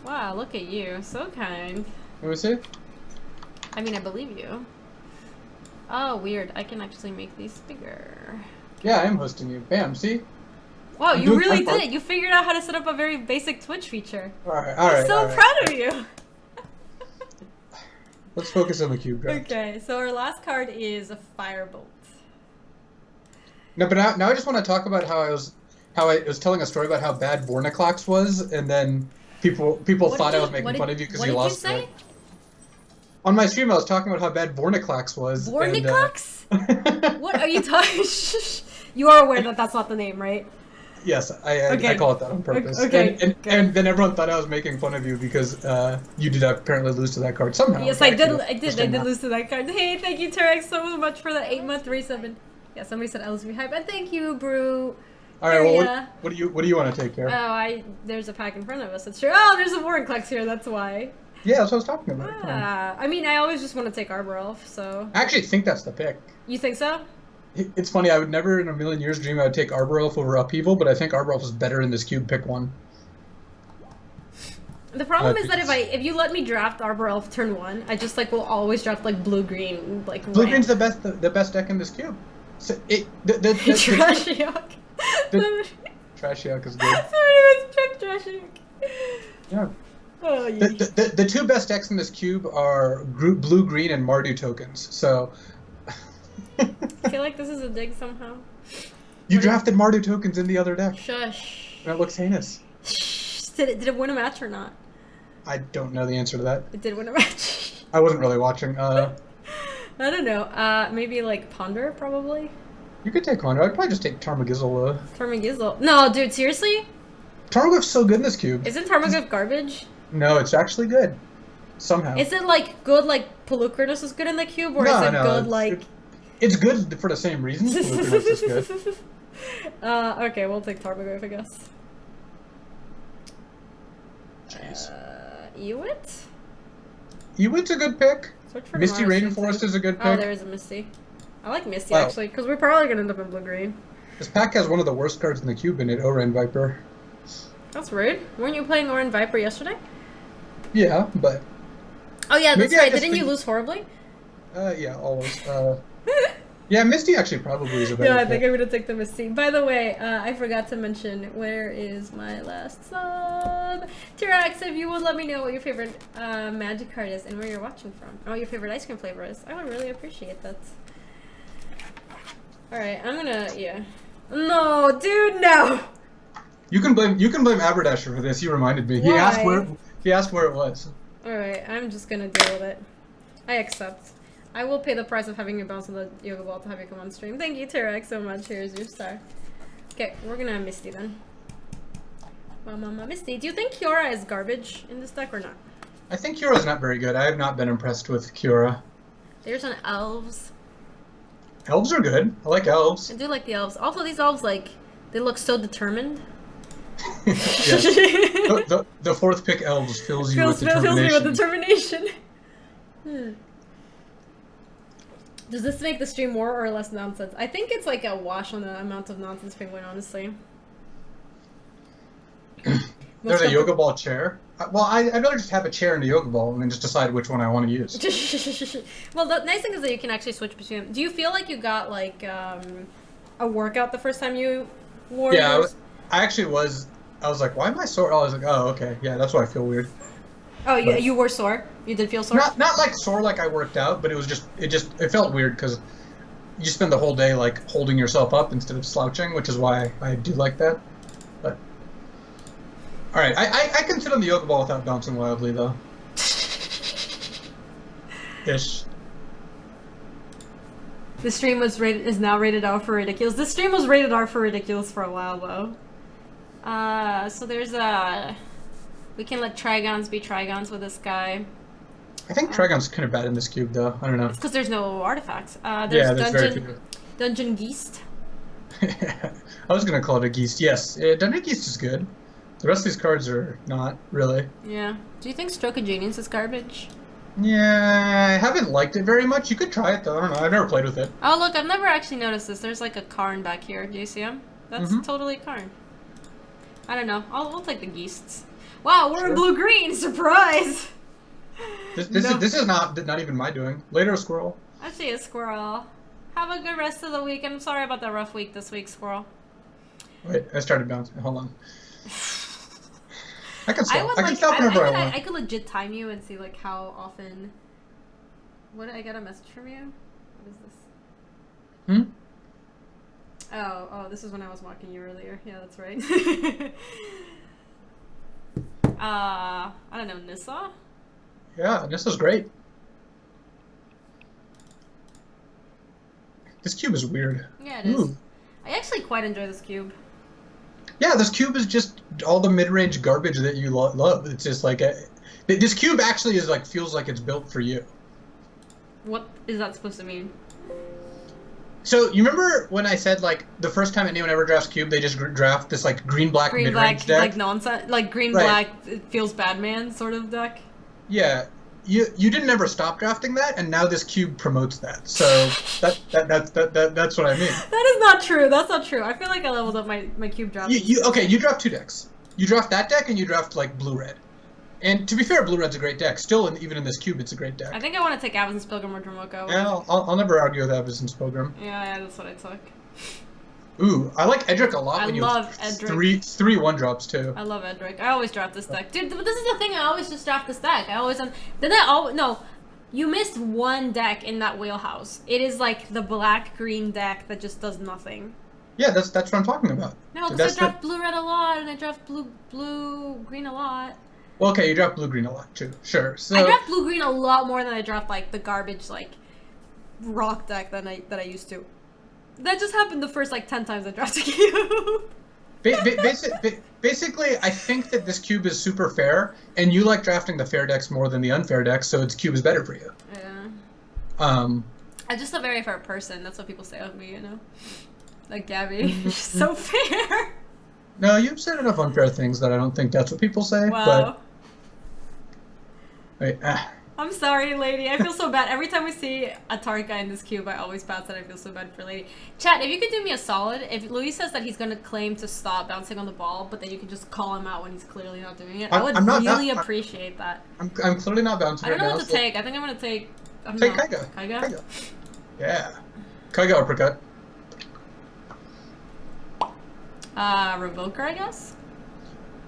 Wow, look at you. So kind. Let me see. I mean, I believe you. Oh, weird. I can actually make these bigger. Yeah, I am hosting you. Bam, see? Wow, I'm you doing really my part. did it. You figured out how to set up a very basic Twitch feature. Alright, I'm alright, so proud of you. Let's focus on the cube draft. Okay, so our last card is a Firebolt. No, but now I just want to talk about how I was telling a story about how bad Vorniclax was, and then people thought I was making fun of you because you lost What did you it. On my stream, I was talking about how bad Vorniclax was. Vorniclax? What are you talking? You are aware that that's not the name, right? Yes, I call it that on purpose. Okay. And then everyone thought I was making fun of you because you did apparently lose to that card somehow. Yes, I did lose to that card. Hey, thank you, Terex, so much for the 8-month resub. Yeah, somebody said LSV hype, and thank you, Brew. All right, well, what do you want to take care? Oh, there's a pack in front of us. That's true. Oh, there's a Vorniclax here. That's why. Yeah, that's what I was talking about. I mean, I always just want to take Arbor Elf, so. I actually think that's the pick. You think so? It's funny. I would never in a million years dream I would take Arbor Elf over Upheaval, but I think Arbor Elf is better in this cube. Pick one. The problem is that if you let me draft Arbor Elf turn 1, I just will always draft blue green Blue green's the best deck in this cube. So Trashiok. Trashiok is good. Sorry, it was Trashiok. Yeah. Oh, yeah. The two best decks in this cube are blue green and Mardu tokens. So. I feel like this is a dig somehow. You drafted Mardu tokens in the other deck. Shush. That looks heinous. Did it win a match or not? I don't know the answer to that. It did win a match. I wasn't really watching. I don't know. Maybe Ponder, probably? You could take Ponder. I'd probably just take Tarmogizzle. Tarmogizzle. No, dude, seriously? Tarmogoyf's so good in this cube. Isn't Tarmogoyf garbage? No, it's actually good. Somehow. Is it good Pelukrinus is good in the cube, or is it good It's good for the same reasons. Pelukrinus is good. Okay, we'll take Tarmogoyf, I guess. Jeez. Ewit? Ewit's a good pick. Misty Rainforest Rainforest is a good pick. Oh, there is a Misty. I like Misty, actually, because we're probably going to end up in blue-green. This pack has one of the worst cards in the cube in it, Oran Viper. That's rude. Weren't you playing Oran Viper yesterday? Yeah, but... Oh, yeah, that's right. Didn't you lose horribly? Yeah, always. Yeah, Misty actually probably is a better pick. I think I'm going to take the Misty. By the way, I forgot to mention, where is my last sub? T-Rex, if you would let me know what your favorite Magic card is and where you're watching from, and what your favorite ice cream flavor is, I would really appreciate that. Alright, I'm gonna, yeah. No, dude, no! You can blame Aberdasher for this. He reminded me. Why? He asked where it was. Alright, I'm just gonna deal with it. I accept. I will pay the price of having you bounce on the yoga ball to have you come on stream. Thank you, T-Rex, so much. Here's your star. Okay, we're gonna have Misty then. Mama Misty, do you think Kiora is garbage in this deck or not? I think Kiora's not very good. I have not been impressed with Kiora. There's an Elves. Elves are good. I like elves. I do like the elves. Also, these elves, they look so determined. Yes. The fourth pick elves fills you with determination. Fills me with determination. Does this make the stream more or less nonsense? I think it's a wash on the amount of nonsense penguin, honestly. There's a yoga ball chair. Well, I'd rather just have a chair and a yoga ball and then just decide which one I want to use. Well, the nice thing is that you can actually switch between them. Do you feel like you got, a workout the first time you wore yours? I actually was. I was like, why am I sore? I was like, oh, okay. Yeah, that's why I feel weird. Oh, you were sore? You did feel sore? Not sore like I worked out, but it was it felt weird because you spend the whole day, holding yourself up instead of slouching, which is why I do like that. But... Alright, I can sit on the yoga ball without bouncing wildly, though. Ish. The stream is now rated R for ridiculous. This stream was rated R for ridiculous for a while, though. So there's we can let Trigons be Trigons with this guy. I think Trigon's kind of bad in this cube, though. I don't know. It's because there's no artifacts. There's Dungeon Geist. I was going to call it a Geist. Yes, Dungeon Geist is good. The rest of these cards are not, really. Yeah. Do you think Stroke of Genius is garbage? Yeah, I haven't liked it very much. You could try it, though. I don't know. I've never played with it. Oh, look, I've never actually noticed this. There's a Karn back here. Do you see him? That's totally Karn. I don't know. We'll take the Geists. Wow, we're in blue-green. Surprise! This is not even my doing. Later, Squirrel. Actually, a Squirrel. Have a good rest of the week. I'm sorry about the rough week this week, Squirrel. Wait, I started bouncing. Hold on. I can stop. I can stop whenever I want. I could legit time you and see like how often. What did I get a message from you? What is this? Oh, this is when I was mocking you earlier. Yeah, that's right. I don't know, Nissa? Yeah, Nissa's great. This cube is weird. Yeah, it is. I actually quite enjoy this cube. Yeah, this cube is just all the mid-range garbage that you love. It's just like this cube actually is like feels like it's built for you. What is that supposed to mean? So you remember when I said like the first time anyone ever drafts cube, they just draft this like green-black mid-range deck, like nonsense, like green-black it feels bad man sort of deck. Yeah, you didn't ever stop drafting that, and now this cube promotes that. So that's what I mean. That is not true. That's not true. I feel like I leveled up my cube draft. You draft 2 decks. You draft that deck, and you draft like blue-red. And to be fair, blue-red's a great deck. Still, even in this cube, it's a great deck. I think I want to take Avacyn's Pilgrim or Dromoko. Yeah, I'll never argue with Avacyn's Pilgrim. Yeah, that's what I took. Ooh, I like Edric a lot. I love Edric. Three 1-drops too. I love Edric. I always draft this deck, dude. But this is the thing. I always just draft this deck. I always no. You missed one deck in that wheelhouse. It is like the black-green deck that just does nothing. Yeah, that's what I'm talking about. No, because I draft blue-red a lot, and I draft blue-green a lot. Well, okay, you draft blue-green a lot too. Sure. So I draft blue-green a lot more than I draft like the garbage like rock deck that I used to. That just happened the first like 10 times I drafted cube. Basically, I think that this cube is super fair, and you like drafting the fair decks more than the unfair decks, so its cube is better for you. Yeah. I'm just a very fair person. That's what people say of me, you know. Like Gaby, she's so fair. No, you've said enough unfair things that I don't think that's what people say. Wow. But wait, I'm sorry, Lady. I feel so bad. Every time we see a Tarka in this cube, I always bounce and I feel so bad for Lady. Chat, if you could do me a solid, if Louis says that he's going to claim to stop bouncing on the ball, but then you can just call him out when he's clearly not doing it, I would really appreciate that. I'm clearly not bouncing right now. I don't know what to take. I think I'm going to take... Take Keiga. Keiga? Yeah. Keiga uppercut. Revoker, I guess?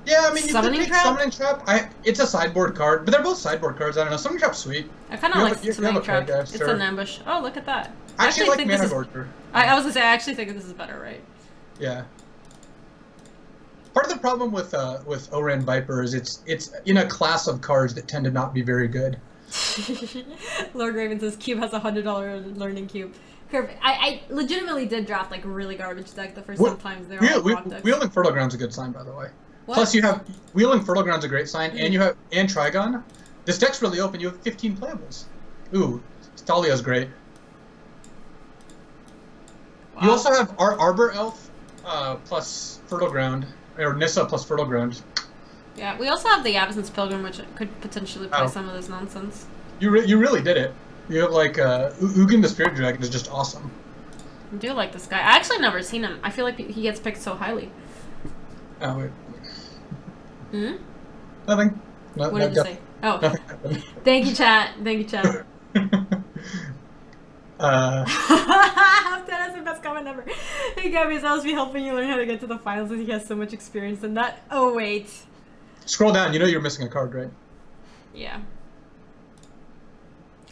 Yeah, I mean, you Summoning could take Trap? Summoning Trap. It's a sideboard card, but they're both sideboard cards. I don't know. Summoning Trap's sweet. I kind of like Summoning Trap. It's an ambush. Oh, look at that. I actually like Mana Gorger. I was going to say, I actually think this is better, right? Yeah. Part of the problem with Oran Viper is it's in a class of cards that tend to not be very good. Lord Raven says, Cube has a $100 learning cube. I legitimately did draft like a really garbage deck the first times they were all rock decks. Wheeling Fertile Ground's a good sign, by the way. What? Plus you have Wheeling Fertile Ground's a great sign, and you have Trigon. This deck's really open. You have 15 playables. Ooh, Stalia's great. Wow. You also have Arbor Elf plus Fertile Ground, or Nissa plus Fertile Ground. Yeah, we also have the Avacyn's Pilgrim, which could potentially play some of this nonsense. You really did it. You have like Ugin the Spirit Dragon is just awesome. I do like this guy. I actually never seen him. I feel like he gets picked so highly. Oh wait. Hmm? Nothing. What did you say? Oh. Thank you, chat. Thank you, chat. That's the best comment ever. Hey, Gaby, is LSV helping you learn how to get to the finals as he has so much experience in that? Oh, wait. Scroll down. You know you're missing a card, right? Yeah.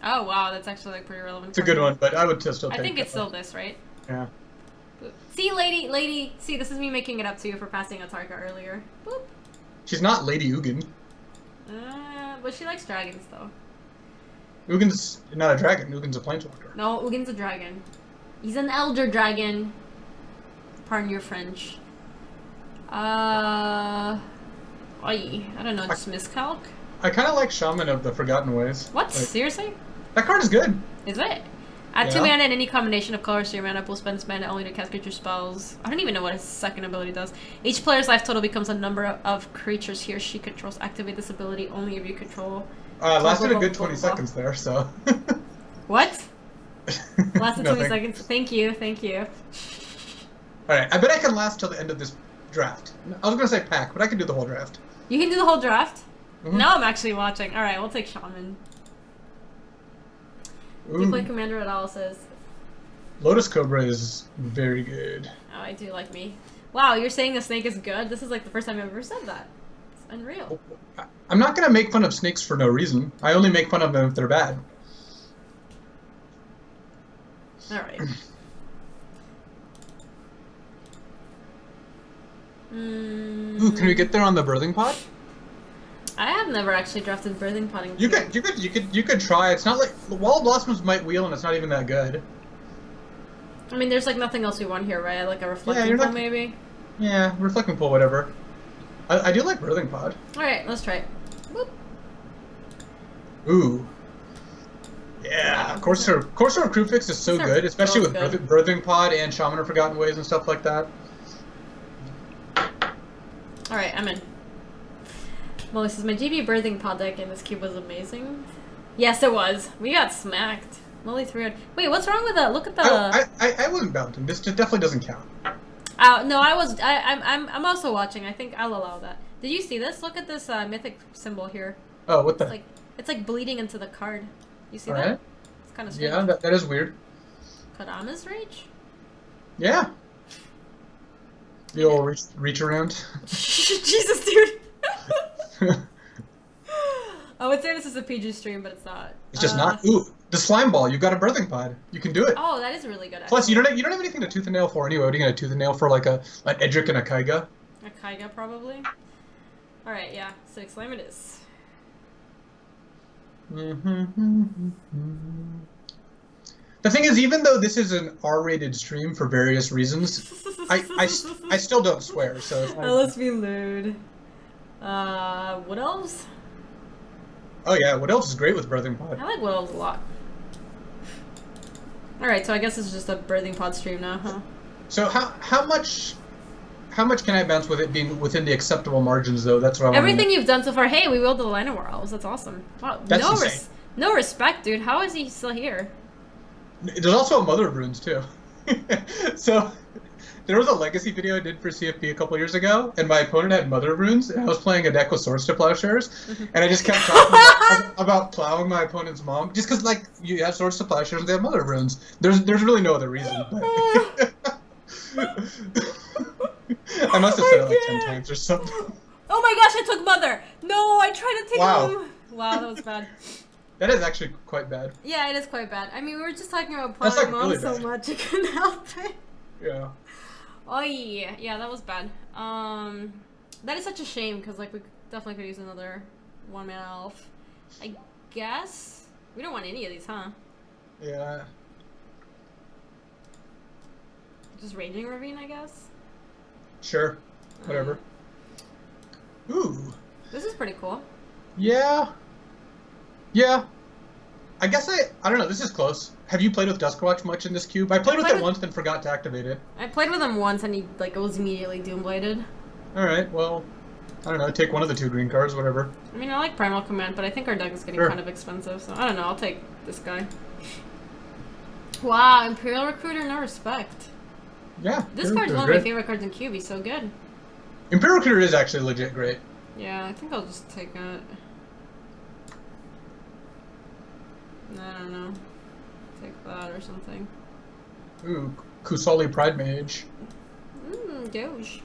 Oh, wow. That's actually like pretty relevant. It's a good one, but I would still take it. I think it's still this, right? Yeah. See, lady. See, this is me making it up to you for passing a Tarka earlier. Boop. She's not Lady Ugin. But she likes dragons, though. Ugin's not a dragon. Ugin's a planeswalker. No, Ugin's a dragon. He's an elder dragon. Pardon your French. I don't know, just miscalc? I kind of like Shaman of the Forgotten Ways. What? Seriously? That card is good. Is it? Add 2 mana in any combination of colors to your mana pool. Spend mana only to cast creature spells. I don't even know what his second ability does. Each player's life total becomes a number of creatures he or she controls. Activate this ability only if you control. Lasted a good 20 seconds there, so. What? Lasted 20 seconds. Thank you. Alright, I bet I can last till the end of this draft. I was going to say pack, but I can do the whole draft. You can do the whole draft? Mm-hmm. Now I'm actually watching. Alright, we'll take Shaman. Do you play Commander Analysis? Lotus Cobra is very good. Oh, I do like me. Wow, you're saying a snake is good? This is like the first time I've ever said that. It's unreal. I'm not gonna make fun of snakes for no reason. I only make fun of them if they're bad. Alright. Ooh, can we get there on the birthing pod? I have never actually drafted birthing potting. You could try. It's not like Wall of Blossoms might wheel, and it's not even that good. I mean, there's like nothing else we want here, right? Like a reflecting pool, maybe. Yeah, reflecting pool, whatever. I do like birthing pod. All right, let's try it. Whoop. Ooh. Yeah, Corsair Crew Fix is so good, especially with birthing pod and Shaman of Forgotten Ways and stuff like that. All right, I'm in. Molly says, my GB birthing pod deck in this cube was amazing. Yes, it was. We got smacked. Molly 300. Wait, what's wrong with that? Look at the... I wasn't bouncing. This definitely doesn't count. No, I was... I'm also watching. I think I'll allow that. Did you see this? Look at this mythic symbol here. Oh, what the... It's like bleeding into the card. You see that? Right. It's kind of strange. Yeah, that is weird. Kodama's Rage? Yeah. The old reach around. Jesus, dude. I would say this is a PG stream, but it's not. It's just not. Ooh, the slime ball. You've got a birthing pod. You can do it. Oh, that is really good. Plus, you don't have anything to tooth and nail for anyway. What are you gonna tooth and nail for? Like an Edric and a Keiga? A Keiga, probably. All right, yeah. 6 slime it is. The thing is, even though this is an R-rated stream for various reasons, I still don't swear. So it's LSV load. What else? Oh yeah, what else is great with birthing pod? I like what else a lot. All right, so I guess it's just a birthing pod stream now, huh? So how much can I bounce with it being within the acceptable margins, though? That's what I want. Everything you've done so far. Hey, we willed the Line of Worlds. That's awesome. Wow, that's no respect, dude. How is he still here? There's also a Mother of Runes too. So there was a legacy video I did for CFP a couple years ago, and my opponent had Mother of Runes, and I was playing a deck with Swords to Plowshares, and I just kept talking about plowing my opponent's mom, just because like you have Swords to Plowshares and they have Mother of Runes. There's really no other reason. But I must have said it like 10 times or something. Oh my gosh, I took Mother! No, I tried to take him! Wow, that was bad. That is actually quite bad. Yeah, it is quite bad. I mean, we were just talking about plowing mom really so much, I couldn't help it. Yeah. Oh yeah, yeah, that was bad. That is such a shame, because like we definitely could use another 1-mana elf. I guess? We don't want any of these, huh? Yeah. Just Raging Ravine, I guess? Sure. Whatever. Ooh. This is pretty cool. Yeah. Yeah. I guess I don't know, this is close. Have you played with Duskwatch much in this cube? I played with it once and forgot to activate it. I played with him once and he like was immediately Doombladed. Alright, well, I don't know, take one of the 2 green cards, whatever. I mean, I like Primal Command, but I think our deck is getting kind of expensive, so I don't know, I'll take this guy. Wow, Imperial Recruiter, no respect. Yeah. This card's one of my favorite cards in cube, he's so good. Imperial Recruiter is actually legit great. Yeah, I think I'll just take it. I don't know. Take that or something. Ooh, Kusali Pride Mage. Doge.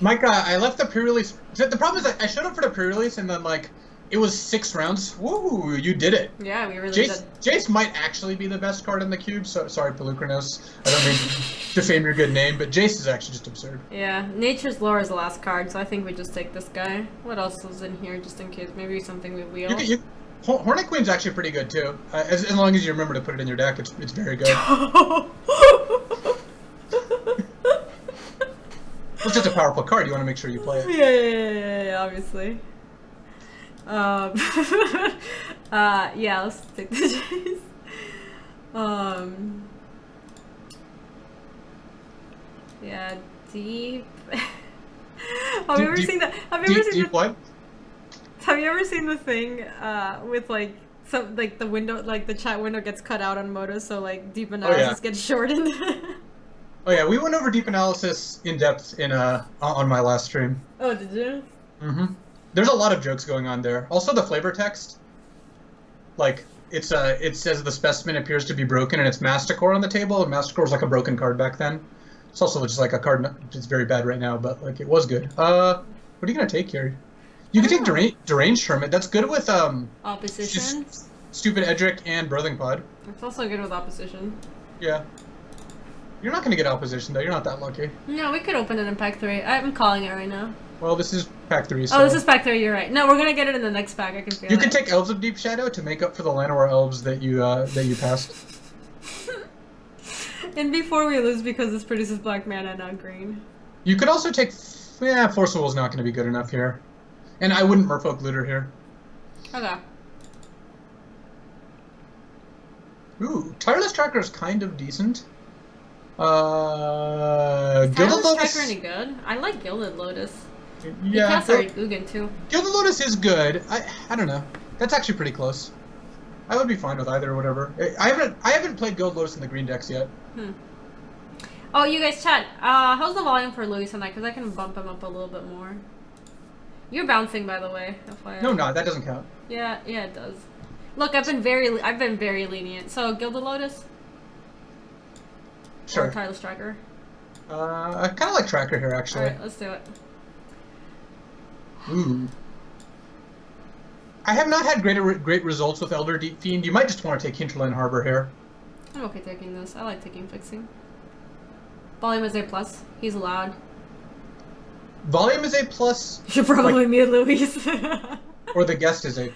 Mike, I left the pre-release. The problem is I showed up for the pre-release and then like it was 6 rounds. Woo! You did it. Yeah, we really did. Jace might actually be the best card in the cube. So sorry, Pelucranos. I don't mean to defame your good name, but Jace is actually just absurd. Yeah, Nature's Lore is the last card, so I think we just take this guy. What else is in here, just in case? Maybe something we wheel. Hornet Queen's actually pretty good too. As long as you remember to put it in your deck, it's very good. It's just a powerful card. You want to make sure you play it. Yeah, obviously. Yeah, let's take the Jace. Yeah, deep. Have you ever seen that? Have you ever seen what? Have you ever seen the thing with like some like the window, like the chat window gets cut out on Moto, so like deep analysis gets shortened? Oh yeah, we went over deep analysis in depth in on my last stream. Oh, did you? Mm-hmm. There's a lot of jokes going on there. Also, the flavor text, like it says the specimen appears to be broken, and it's Masticore on the table. And Masticore was like a broken card back then. It's also just like a card that's very bad right now, but like it was good. What are you gonna take here? You can take Deranged Hermit. That's good with Opposition. Stupid Edric and Birthing Pod. It's also good with opposition. Yeah. You're not gonna get opposition though. You're not that lucky. No, we could open it in pack 3. I'm calling it right now. Well, this is pack 3. So. Oh, this is pack 3. You're right. No, we're gonna get it in the next pack. I can feel it. You can take Elves of Deep Shadow to make up for the Llanowar Elves that you passed. And before we lose because this produces black mana, not green. You could also take... Yeah, Force of Will is not going to be good enough here. And I wouldn't Merfolk Looter here. Okay. Ooh, Tireless Tracker is kind of decent. Is Gilded Lotus... Tracker any good? I like Gilded Lotus. Yeah. Casts are Ugin too. Gilded Lotus is good. I don't know. That's actually pretty close. I would be fine with either or whatever. I haven't played Gilded Lotus in the green decks yet. Oh, you guys chat. How's the volume for Louis tonight? Because I can bump him up a little bit more. You're bouncing, by the way. FYI. No, that doesn't count. Yeah, it does. Look, I've been very lenient. So Gilded Lotus. Sure. Or Tireless Tracker. I kind of like Tracker here, actually. All right, let's do it. Ooh. I have not had great results with Elder Deep Fiend. You might just want to take Hinterland Harbor here. I'm okay taking this. I like taking Fixing. Volume is A+. He's loud. Volume is A+. You should probably mute Louise. Or the guest is A+.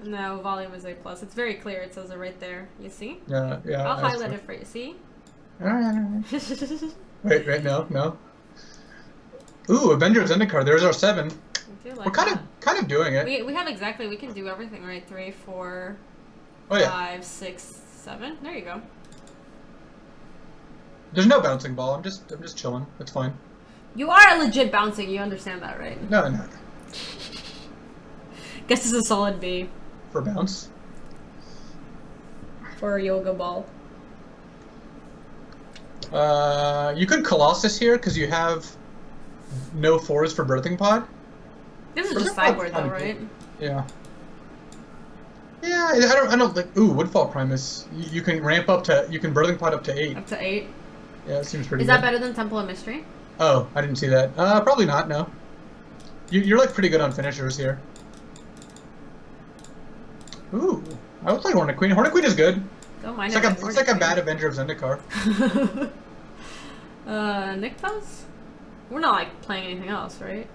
No, volume is A+. It's very clear. It says it right there. You see? Yeah. I'll highlight it for you. See? Alright. Wait, no. Ooh, Avenger of Zendikar. There's our 7. Like We're kind of doing it. We have exactly. We can do everything right. 3, 4, oh, yeah. 5, 6, 7. There you go. There's no bouncing ball. I'm just chilling. It's fine. You are legit bouncing. You understand that, right? No. Guess this is a solid B. For bounce. For a yoga ball. You could Colossus here because you have no 4s for Birthing Pod. This is just sideboard though, right? Yeah. Yeah, I don't like. Ooh, Woodfall Primus. You can ramp up to. You can Birthing Pod up to 8. Up to 8. Yeah, it seems pretty. Is that better than Temple of Mystery? Oh, I didn't see that. Probably not. No. You're like pretty good on finishers here. Ooh, I would play Hornet Queen. Hornet Queen is good. Don't mind it. It's like a bad Avenger of Zendikar. Nykthos? We're not like playing anything else, right?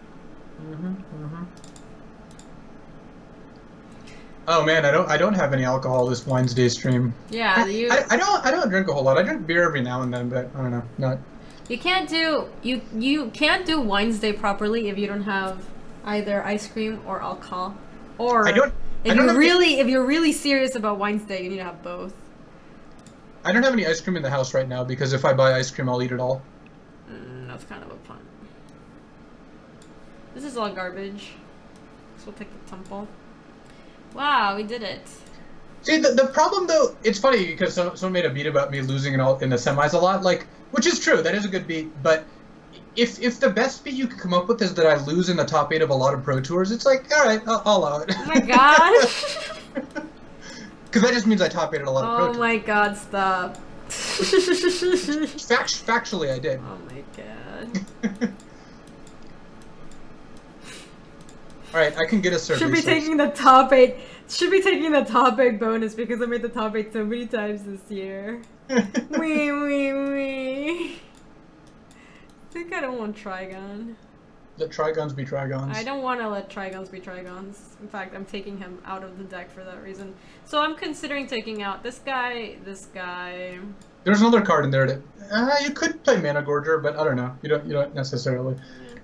Oh man, I don't have any alcohol this Wednesday stream. Yeah, I don't drink a whole lot. I drink beer every now and then, but I don't know. Not. You can't do Wednesday properly if you don't have either ice cream or alcohol. Or if you're really serious about Wednesday, you need to have both. I don't have any ice cream in the house right now because if I buy ice cream, I'll eat it all. That's kind of a pun. This is all garbage. So we'll take the temple. Wow, we did it. See, the problem though, it's funny because someone made a beat about me losing in the semis a lot, like, which is true, that is a good beat, but if the best beat you can come up with is that I lose in the top 8 of a lot of Pro Tours, it's like, alright, I'll allow it. Oh my god. Because that just means I top 8 at a lot of Pro Tours. Oh my god, stop. Factually, I did. Oh my god. Alright, I can get a service. Should be taking the top 8. Should be taking the top 8 bonus because I made the top 8 so many times this year. Wee. I think I don't want Trigon. Let Trigons be Trigons. I don't want to let Trigons be Trigons. In fact, I'm taking him out of the deck for that reason. So I'm considering taking out this guy. There's another card in there that you could play Mana Gorger, but I don't know. You don't necessarily.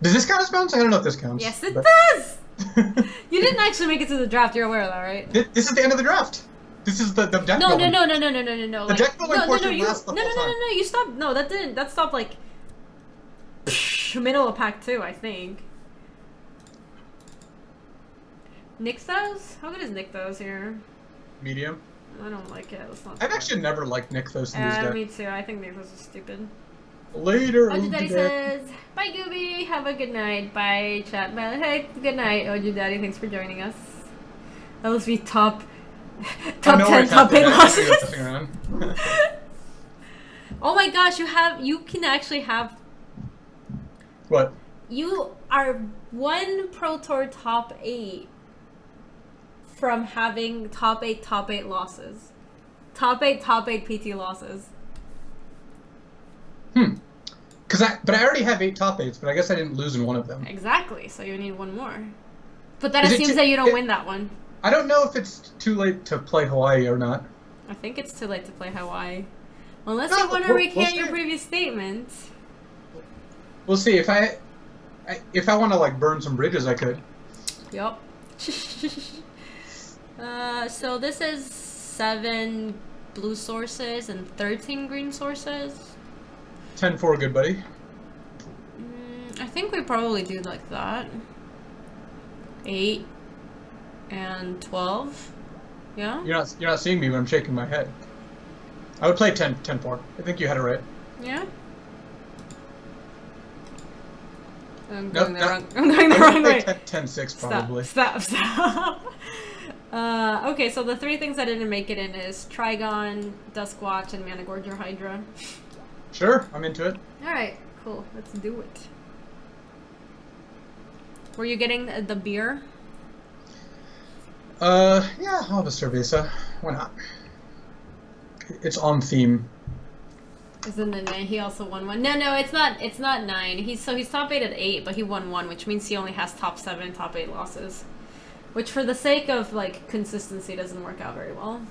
Does this count as bounce? I don't know if this counts. Yes, it does. You didn't actually make it to the draft. You're aware of that, right? This is the end of the draft. This is the deck No. building. No. The deck building portion lasts the whole time. No. You stopped. No, that didn't. That stopped like middle of pack 2, I think. Nykthos? How good is Nykthos here? Medium. I don't like it. Let's not. I've actually never liked Nykthos in these decks. Me too. I think Nykthos is stupid. Later, Oju Daddy Daddy. says, bye Gaby, have a good night. Bye chat. Bye. Hey, good night, Oju Daddy. Thanks for joining us. LSV top I know 10, it's top 8 happening. I know you're losses. messing around. Oh my gosh, you can actually have. What? You are one Pro Tour top 8 from having top 8 losses. Top 8 PT losses. But I already have 8 top 8s, but I guess I didn't lose in one of them. Exactly, so you need one more. But that Is it assumes too- that you don't it- win that one. I don't know if it's too late to play Hawaii or not. I think it's too late to play Hawaii. Unless No, you want to we'll recant see. your previous statement. We'll see. If I want to like burn some bridges, I could. Yup. So this is 7 blue sources and 13 green sources. 10-4, good buddy. I think we probably do like that. 8 and 12. Yeah? You're not seeing me, but I'm shaking my head. I would play 10-4. I think you had it right. Yeah? I'm Nope, going the no. wrong. I'm going the wrong way. 10-6 probably. Stop. Okay, so the 3 things I didn't make it in is Trigon, Duskwatch, and Managorger Hydra. Sure, I'm into it. Alright, cool. Let's do it. Were you getting the beer? Yeah, I'll have a cerveza. Why not? It's on theme. Isn't it 9? He also won 1. No, it's not 9. He's top 8 at 8, but he won 1, which means he only has top 7, top 8 losses. Which for the sake of like consistency doesn't work out very well.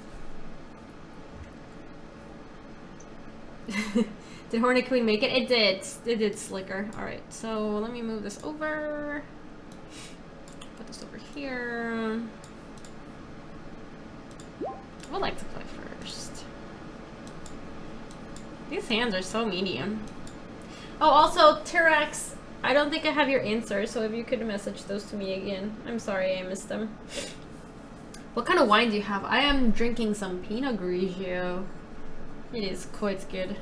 Did Hornet Queen make it? It did. It did, Slicker. Alright, so let me move this over. Put this over here. I would like to play first. These hands are so medium. Oh, also, T-Rex, I don't think I have your answer, so if you could message those to me again. I'm sorry I missed them. What kind of wine do you have? I am drinking some Pinot Grigio. It is quite good.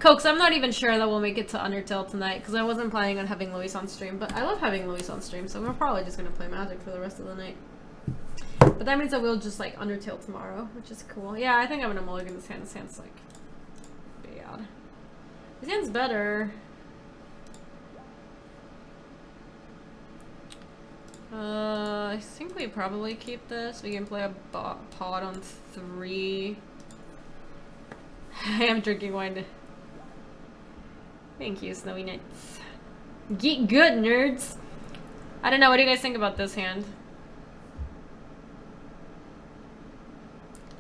Cokes, I'm not even sure that we'll make it to Undertale tonight, because I wasn't planning on having Luis on stream, but I love having Luis on stream, so we're probably just going to play Magic for the rest of the night. But that means that we'll just, like, Undertale tomorrow, which is cool. Yeah, I think I'm going to mulligan this hand. This hand's, like, bad. This hand's better. I think we probably keep this. We can play a pod on 3. I am drinking wine. Thank you, Snowy Nights. Get good, nerds! I don't know, what do you guys think about this hand?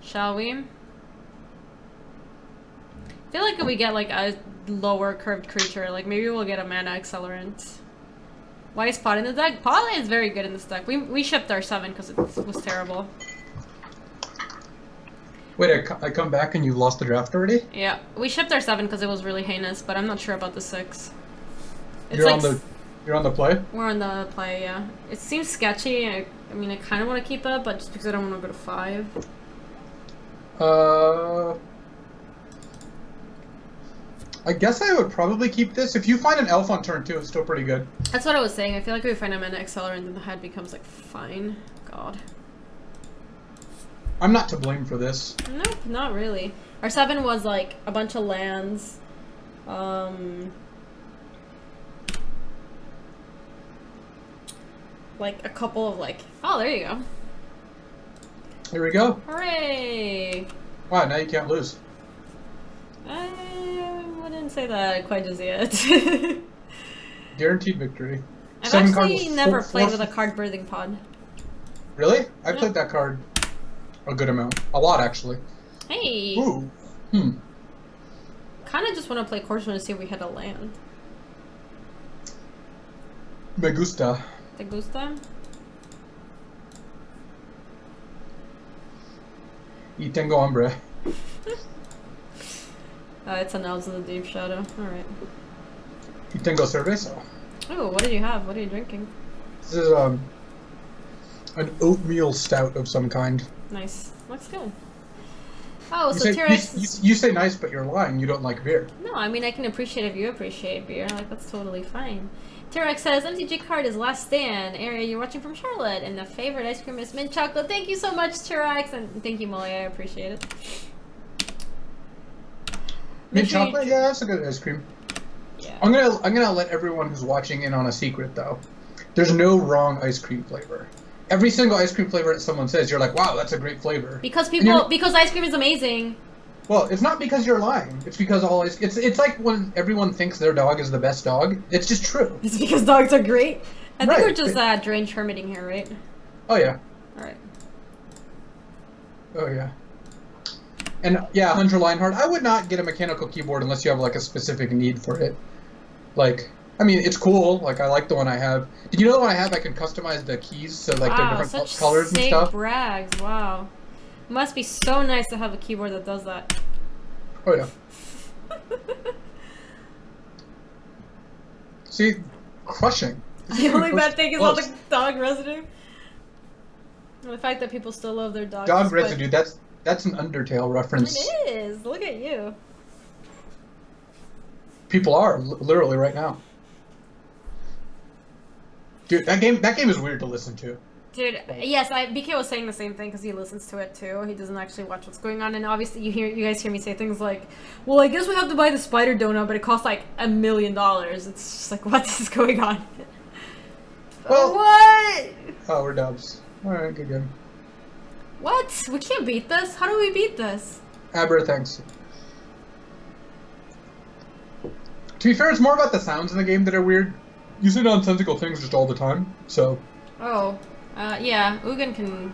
Shall we? I feel like if we get like a lower curved creature, like maybe we'll get a mana accelerant. Why is Pot in the deck? Pot is very good in this deck. We shipped our 7 because it was terrible. Wait, I come back and you lost the draft already? Yeah, we shipped our 7 because it was really heinous, but I'm not sure about the 6. It's You're like on the play? we're on the play, yeah. It seems sketchy. I mean, I kind of want to keep it, but just because I don't want to go to 5. I guess I would probably keep this. If you find an elf on turn 2, it's still pretty good. That's what I was saying. I feel like if we find a mana accelerant, then the head becomes like fine. God. I'm not to blame for this. Nope, not really. Our 7 was like a bunch of lands. Like a couple of like, oh, there you go. Here we go. Hooray! Wow, now you can't lose. I wouldn't say that quite just yet. Guaranteed victory. I've 7 actually cards, never four- played with a card birthing pod. Really? I Yeah. played that card a good amount. A lot, actually. Hey! Ooh. Kinda just want to play Corshman to see if we hit a land. Me gusta. ¿Te gusta? Y tengo hambre. It's an Elves of the Deep Shadow. Alright. Y tengo cerveza. Oh, what did you have? What are you drinking? This is an oatmeal stout of some kind. Nice. Looks good. Oh, You so say, T-Rex... you say nice, but you're lying. You don't like beer. No, I mean, I can appreciate if you appreciate beer. Like, that's totally fine. T-Rex says, MTG card is Last Stand. Area, you're watching from Charlotte. And the favorite ice cream is mint chocolate. Thank you so much, T-Rex. And thank you, Molly. I appreciate it. Mint chocolate? Yeah, that's a good ice cream. Yeah. I'm gonna let everyone who's watching in on a secret, though. There's no wrong ice cream flavor. Every single ice cream flavor that someone says, you're like, wow, that's a great flavor. Because because ice cream is amazing. Well, it's not because you're lying. It's because it's like when everyone thinks their dog is the best dog. It's just true. It's because dogs are great. I think Right. we're just drained hermiting here, right? Oh yeah. All right. Oh yeah. And yeah, Hunter Lionheart, I would not get a mechanical keyboard unless you have like a specific need for it. Like, I mean, it's cool. Like, I like the one I have. Did you know the one I have? I can customize the keys so like they're different such colors and sick stuff. brags! Wow, must be so nice to have a keyboard that does that. Oh yeah. See, crushing. The only bad thing is all Close. the dog residue. And the fact that people still love their dogs. Dog residue. That's an Undertale reference. It is. Look at you. People are literally right now. Dude, that game is weird to listen to. Dude, yes, BK was saying the same thing because he listens to it too. He doesn't actually watch what's going on, and obviously you guys hear me say things like, "Well, I guess we have to buy the spider donut, but it costs like $1 million." It's just like, what is going on? Well, what? Oh, we're dubs. All right, good game. What? We can't beat this. How do we beat this? Aber, thanks. To be fair, it's more about the sounds in the game that are weird. You say nonsensical things just all the time, so. Oh, yeah, Ugin can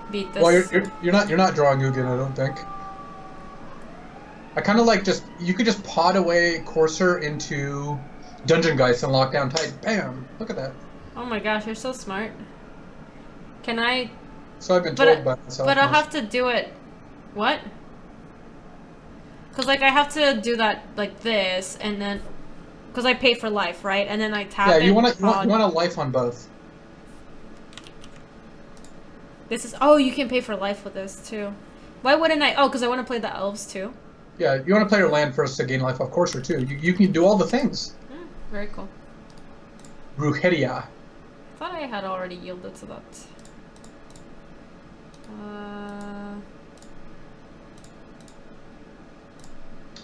beat this. Well, you're not drawing Ugin, I don't think. I kind of like you could just pod away Courser into Dungeon Geist and lock down tight. Bam! Look at that. Oh my gosh, you're so smart. Can I? So I've been told by myself. But I have to do it. What? Because like I have to do that like this, and then because I pay for life, right? And then I tap. Yeah, you want a life on both. This is you can pay for life with this too. Why wouldn't I? Oh, because I want to play the elves too. Yeah, you want to play your land first to gain life off Courser too. You can do all the things. Very cool. Brujeria. I thought I had already yielded to that.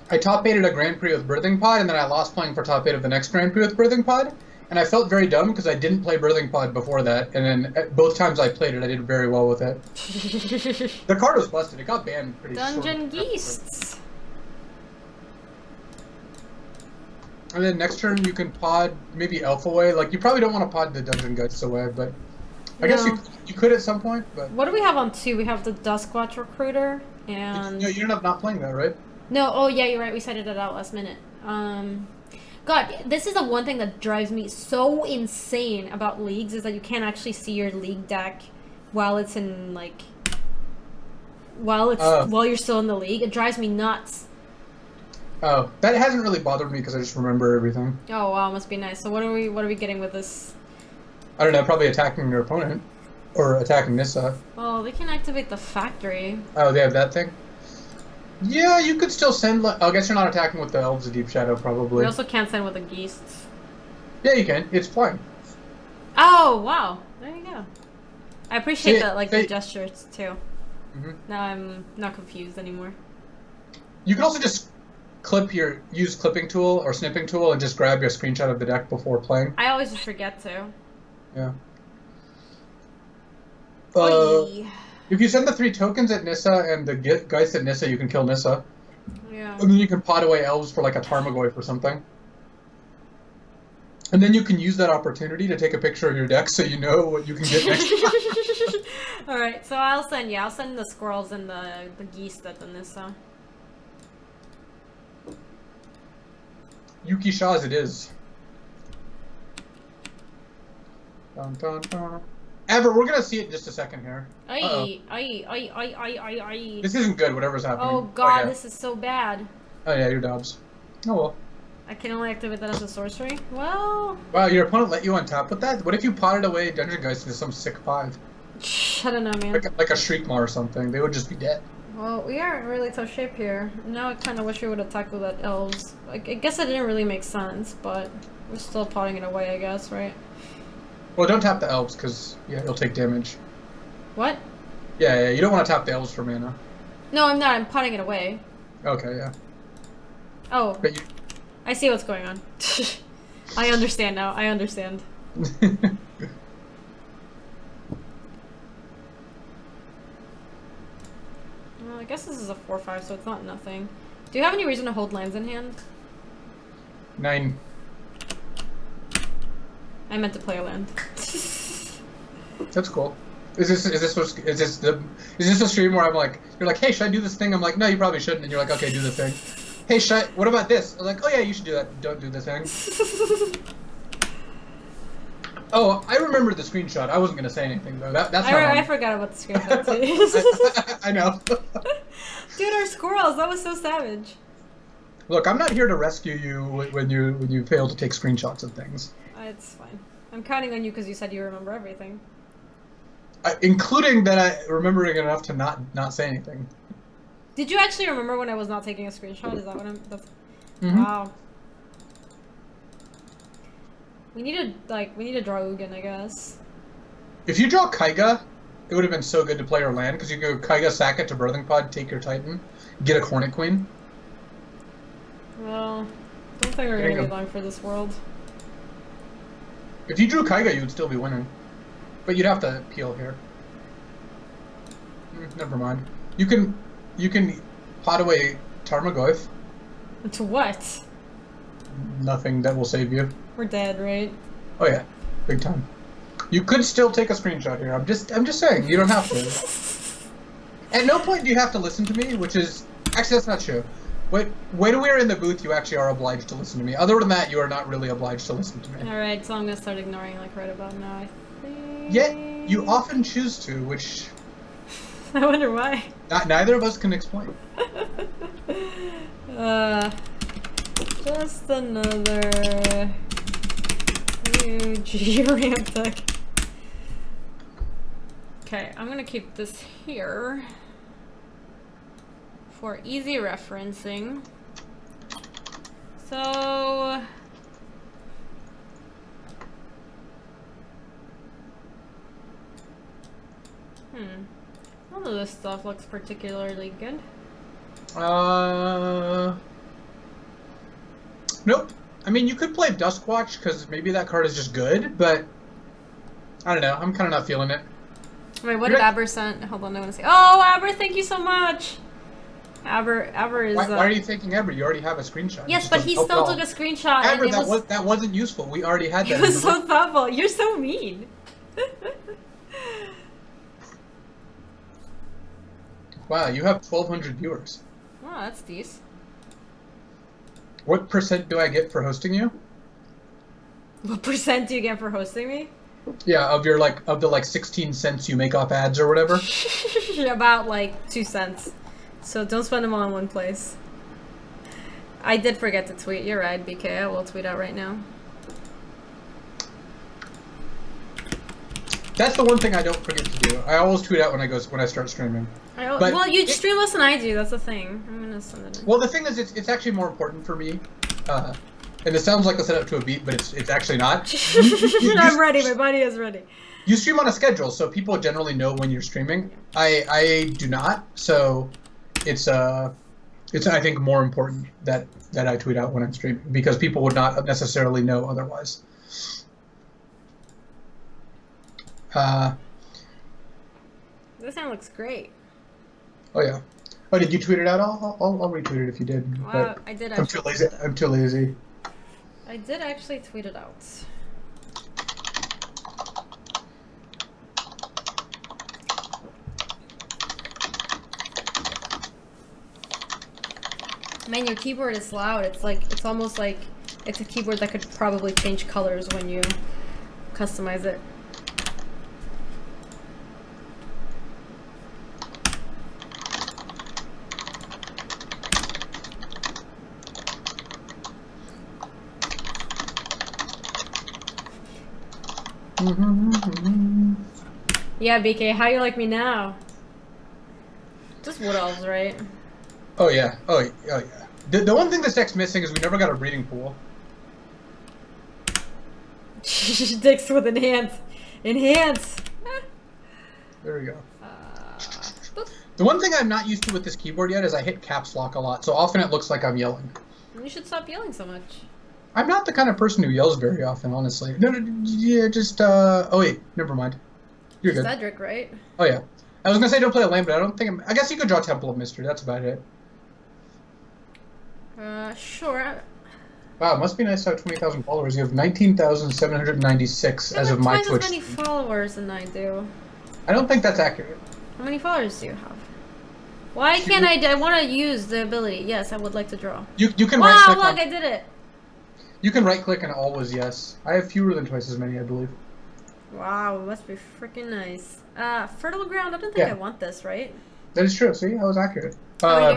I top 8'd a Grand Prix with Birthing Pod, and then I lost playing for top 8 of the next Grand Prix with Birthing Pod. And I felt very dumb because I didn't play Birthing Pod before that, and then both times I played it, I did very well with it. The card was busted. It got banned pretty Dungeon Geests. And then next turn you can pod maybe Elf away. Like, you probably don't want to pod the Dungeon Geists away, but I guess you could at some point. But what do we have on 2? We have the Duskwatch Recruiter, and... You ended up not playing that, right? No, oh yeah, you're right. We cited it out last minute. God, this is the one thing that drives me so insane about leagues is that you can't actually see your league deck while it's in like while you're still in the league. It drives me nuts. Oh, that hasn't really bothered me because I just remember everything. Oh wow, must be nice. So what are we getting with this? I don't know. Probably attacking your opponent or attacking Nissa. Well, they can activate the factory. Oh, they have that thing. Yeah, you could still send... I guess you're not attacking with the Elves of Deep Shadow, probably. We also can't send with the Geasts. Yeah, you can. It's fine. Oh, wow. There you go. I appreciate that, like, the gestures, too. Mm-hmm. Now I'm not confused anymore. You can also just use clipping tool or snipping tool and just grab your screenshot of the deck before playing. I always just forget to. Yeah. Oy. If you send the 3 tokens at Nissa and the Geist at Nissa, you can kill Nissa. Yeah. And then you can pot away Elves for like a Tarmogoyf or something. And then you can use that opportunity to take a picture of your deck so you know what you can get next time. Alright, so I'll send the squirrels and the geese at the Nissa. Yuki Shaw's it is. Dun, dun, dun. Ever, we're gonna see it in just a second here. Aye. This isn't good, whatever's happening. Oh god, yeah. This is so bad. Oh yeah, you're Dobbs. Oh well. I can only activate that as a sorcery? Well... Wow, your opponent let you on top with that? What if you potted away Dungeon Geist into some sick 5? I don't know, man. Like a Shriekmaw or something. They would just be dead. Well, we are in really tough shape here. Now I kind of wish we would have tackled that elves. I guess it didn't really make sense, but we're still potting it away, I guess, right? Well, don't tap the elves, because, yeah, you'll take damage. What? Yeah, you don't want to tap the elves for mana. No, I'm not. I'm potting it away. Okay, yeah. Oh. But you... I see what's going on. I understand now. I understand. Well, I guess this is a 4/5, so it's not nothing. Do you have any reason to hold lands in hand? 9. I meant to play a land. That's cool. Is this a stream where I'm like, you're like, hey, should I do this thing? I'm like, no, you probably shouldn't. And you're like, okay, do the thing. Hey, what about this? I'm like, oh yeah, you should do that. Don't do the thing. Oh, I remember the screenshot. I wasn't gonna say anything though. I forgot about the screenshot too. I know. Dude, our squirrels. That was so savage. Look, I'm not here to rescue you when you fail to take screenshots of things. It's fine. I'm counting on you because you said you remember everything. Including that I remembering enough to not say anything. Did you actually remember when I was not taking a screenshot? Is that what I'm... That's... Mm-hmm. Wow. We need to draw Ugin, I guess. If you draw Keiga, it would have been so good to play your land, because you go Keiga, sack it to Birthing Pod, take your Titan, get a Hornet Queen. Well, don't think we're gonna be long for this world. If you drew Keiga, you would still be winning. But you'd have to peel here. Never mind. You can pot away Tarmogoyf. To what? Nothing that will save you. We're dead, right? Oh yeah, big time. You could still take a screenshot here. I'm just saying, you don't have to. At no point do you have to listen to me, which is actually that's not true. When we're in the booth, you actually are obliged to listen to me. Other than that, you are not really obliged to listen to me. Alright, so I'm gonna start ignoring like right about now, I think. Yet you often choose to, which I wonder why. Neither of us can explain. Just another huge ramp deck. Okay, I'm gonna keep this here for easy referencing. So none of this stuff looks particularly good. Nope. I mean, you could play Duskwatch, because maybe that card is just good, but I don't know. I'm kind of not feeling it. Wait, what did Aber send? Hold on, I want to say. Oh, Aber, thank you so much! Aber is... Why are you thinking Aber? You already have a screenshot. Yes, but he still took a screenshot. Aber, and that wasn't useful. We already had that. It was so thoughtful. You're so mean. Wow, you have 1,200 viewers. Wow, that's decent. What % do I get for hosting you? What % do you get for hosting me? Yeah, of the 16 cents you make off ads or whatever. About like 2 cents. So don't spend them all in one place. I did forget to tweet. You're right, BK. I will tweet out right now. That's the one thing I don't forget to do. I always tweet out when I start streaming. Well, you stream less than I do. That's the thing. I'm gonna send it in. Well, the thing is, it's actually more important for me. And it sounds like a setup to a beat, but it's actually not. I'm ready. My body is ready. You stream on a schedule, so people generally know when you're streaming. I do not, so it's I think more important that I tweet out when I'm streaming, because people would not necessarily know otherwise. This hand looks great. Oh yeah. Oh, did you tweet it out? I'll retweet it if you did. I did. I'm too lazy. I'm too lazy. I did actually tweet it out. Man, your keyboard is loud. It's almost like it's a keyboard that could probably change colors when you customize it. Yeah, BK, how you like me now? Just wood elves, right? Oh yeah. Oh yeah. The one thing this deck's missing is we never got a breeding pool. Dicks with enhance. Enhance! There we go. Boop. The one thing I'm not used to with this keyboard yet is I hit caps lock a lot, so often it looks like I'm yelling. You should stop yelling so much. I'm not the kind of person who yells very often, honestly. No, yeah, just, oh wait, never mind. You're good. Cedric, right? Oh yeah. I was gonna say don't play a land, but I don't think I guess you could draw Temple of Mystery, that's about it. Sure. Wow, it must be nice to have 20,000 followers. You have 19,796 as of my Twitch. Twice as many followers than I do. I don't think that's accurate. How many followers do you have? Why can't I want to use the ability. Yes, I would like to draw. You can wow, right click look, I did it. You can right click and always yes. I have fewer than twice as many, I believe. Wow, it must be freaking nice. Fertile ground, I don't think I want this, right? That is true. See, I was accurate. Probably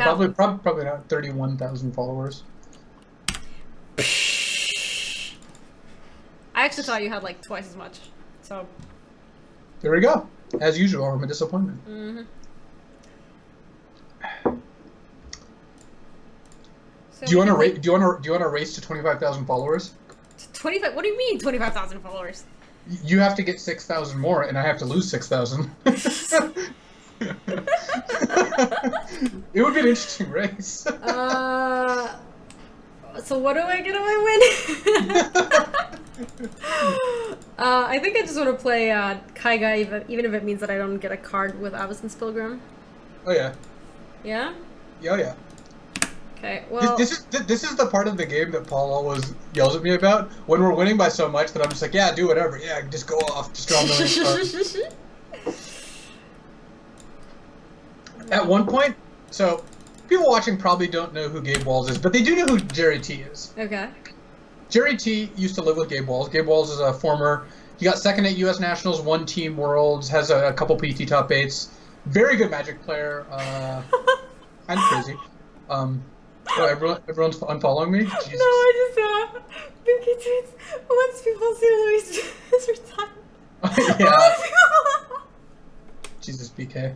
not 31,000 followers. I actually thought you had like twice as much. So there we go. As usual, I'm a disappointment. Mm-hmm. So do you want to race to 25,000 followers? 25? What do you mean 25,000 followers? You have to get 6,000 more, and I have to lose 6,000. It would be an interesting race. So what do I get if I win? I think I just want to play Keiga, even if it means that I don't get a card with Avacyn's Pilgrim. Oh yeah. Yeah? Oh yeah. Okay, well... This is the part of the game that Paul always yells at me about. When we're winning by so much that I'm just like, yeah, do whatever. Yeah, just go off. Just draw a million cards. At one point, so people watching probably don't know who Gabe Walls is, but they do know who Jerry T is. Okay. Jerry T used to live with Gabe Walls. Gabe Walls is a former... He got second at U.S. Nationals, won Team Worlds, has a couple PT top 8s. Very good Magic player. Kind of crazy. Oh, everyone's unfollowing me? Jesus. No, I just BK tweets. Once people see Luis is retired. Yeah. Jesus, BK.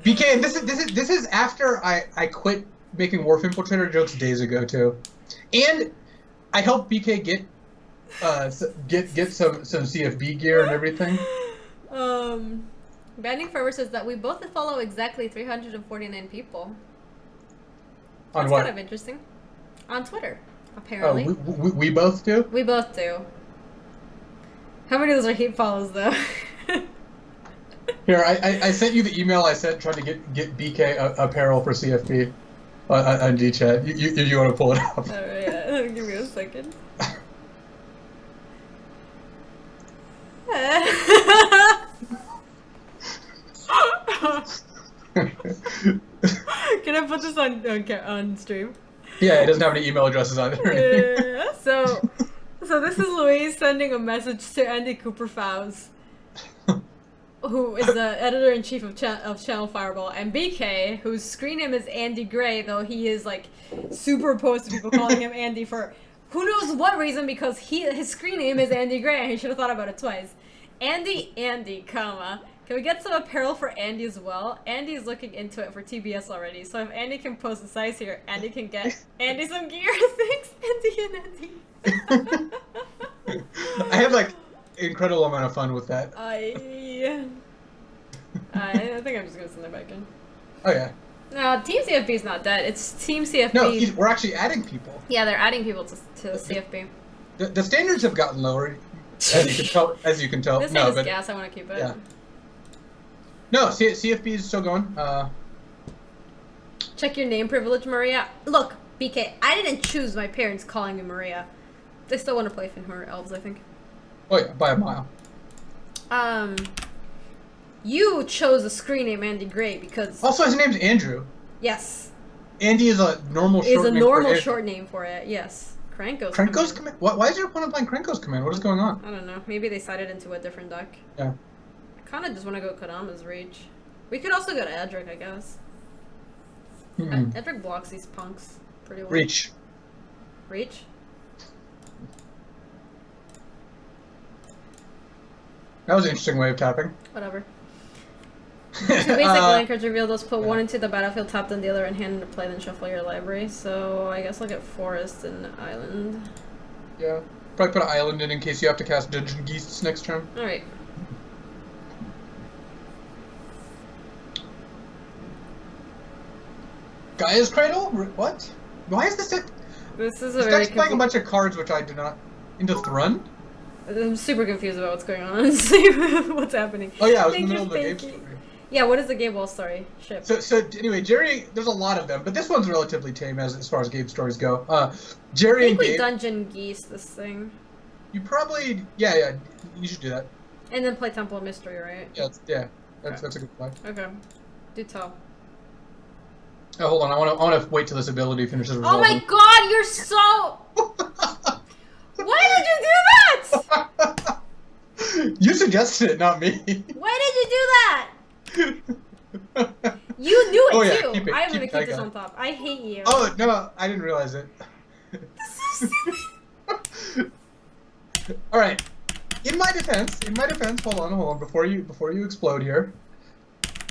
BK, and this is after I quit making Wharf Infiltrator jokes days ago too, and I helped BK get some CFB gear and everything. Banding Forever says that we both follow exactly 349 people. On That's what? kind of interesting. On Twitter, apparently. Oh, we both do? We both do. How many of those are hate follows, though? Here, I sent you the email I sent trying to get BK apparel for CFP on G-Chat. You want to pull it up? Oh, yeah. Give me a second. Can I put this on stream? Yeah, it doesn't have any email addresses either. Yeah. So this is Louise sending a message to Andy Cooper Fowles, who is the editor-in-chief of Channel Fireball, and BK, whose screen name is Andy Gray, though he is like super opposed to people calling him Andy for who knows what reason, because his screen name is Andy Gray and he should have thought about it twice. Andy, comma. Can we get some apparel for Andy as well? Andy is looking into it for TBS already, so if Andy can post a size here, Andy can get Andy some gear. Thanks, Andy and Andy. I had like incredible amount of fun with that. I think I'm just gonna send it back in. Oh yeah. No, Team CFB is not dead. It's Team CFB. No, we're actually adding people. Yeah, they're adding people to CFB. The standards have gotten lower, as you can tell. This no, thing is but gas. I want to keep it. yeah. No, CFB is still going. Check your name privilege, Maria. Look, BK, I didn't choose my parents calling me Maria. They still want to play Finhor Elves, I think. Oh yeah, by a mile. You chose a screen name Andy Gray because... Also, his name's Andrew. Yes. Andy is a normal short name. Is a normal short name for it, yes. Krenko's Command? Why is your opponent playing Krenko's Command? What is going on? I don't know. Maybe they sided into a different deck. Yeah. I kind of just want to go Kodama's Reach. We could also go to Edric, I guess. Edric blocks these punks pretty well. Reach. Reach? That was an interesting way of tapping. Whatever. Two basic land cards reveal those. Put one into the battlefield, tap then the other, and hand into play, then shuffle your library. So I guess I'll get forest and island. Yeah. Probably put an island in case you have to cast Dungeon Geese next turn. Alright. Gaia's Cradle? What? Why is this deck? This is a This very deck's playing a bunch of cards which I do not. Into Thrun? I'm super confused about what's going on, honestly. What's happening? Oh yeah, I was in the middle of the game story. Yeah, what is the game wall story? Ship. So anyway, Jerry, there's a lot of them, but this one's relatively tame as far as game stories go. Jerry I and think we Gabe. Dungeon Geese this thing. You probably, yeah, you should do that. And then play Temple of Mystery, right? Yeah, that's a good play. Okay, do tell. Oh, hold on, I want to wait till this ability finishes resolving. Oh my God, you're so. Why did you do that? You suggested it, not me. Why did you do that? You knew it Oh, yeah, too. keep it, I'm keep gonna keep this Keiga. on top. I hate you. Oh no, I didn't realize it. This is so stupid. All right. In my defense, hold on, before you explode here.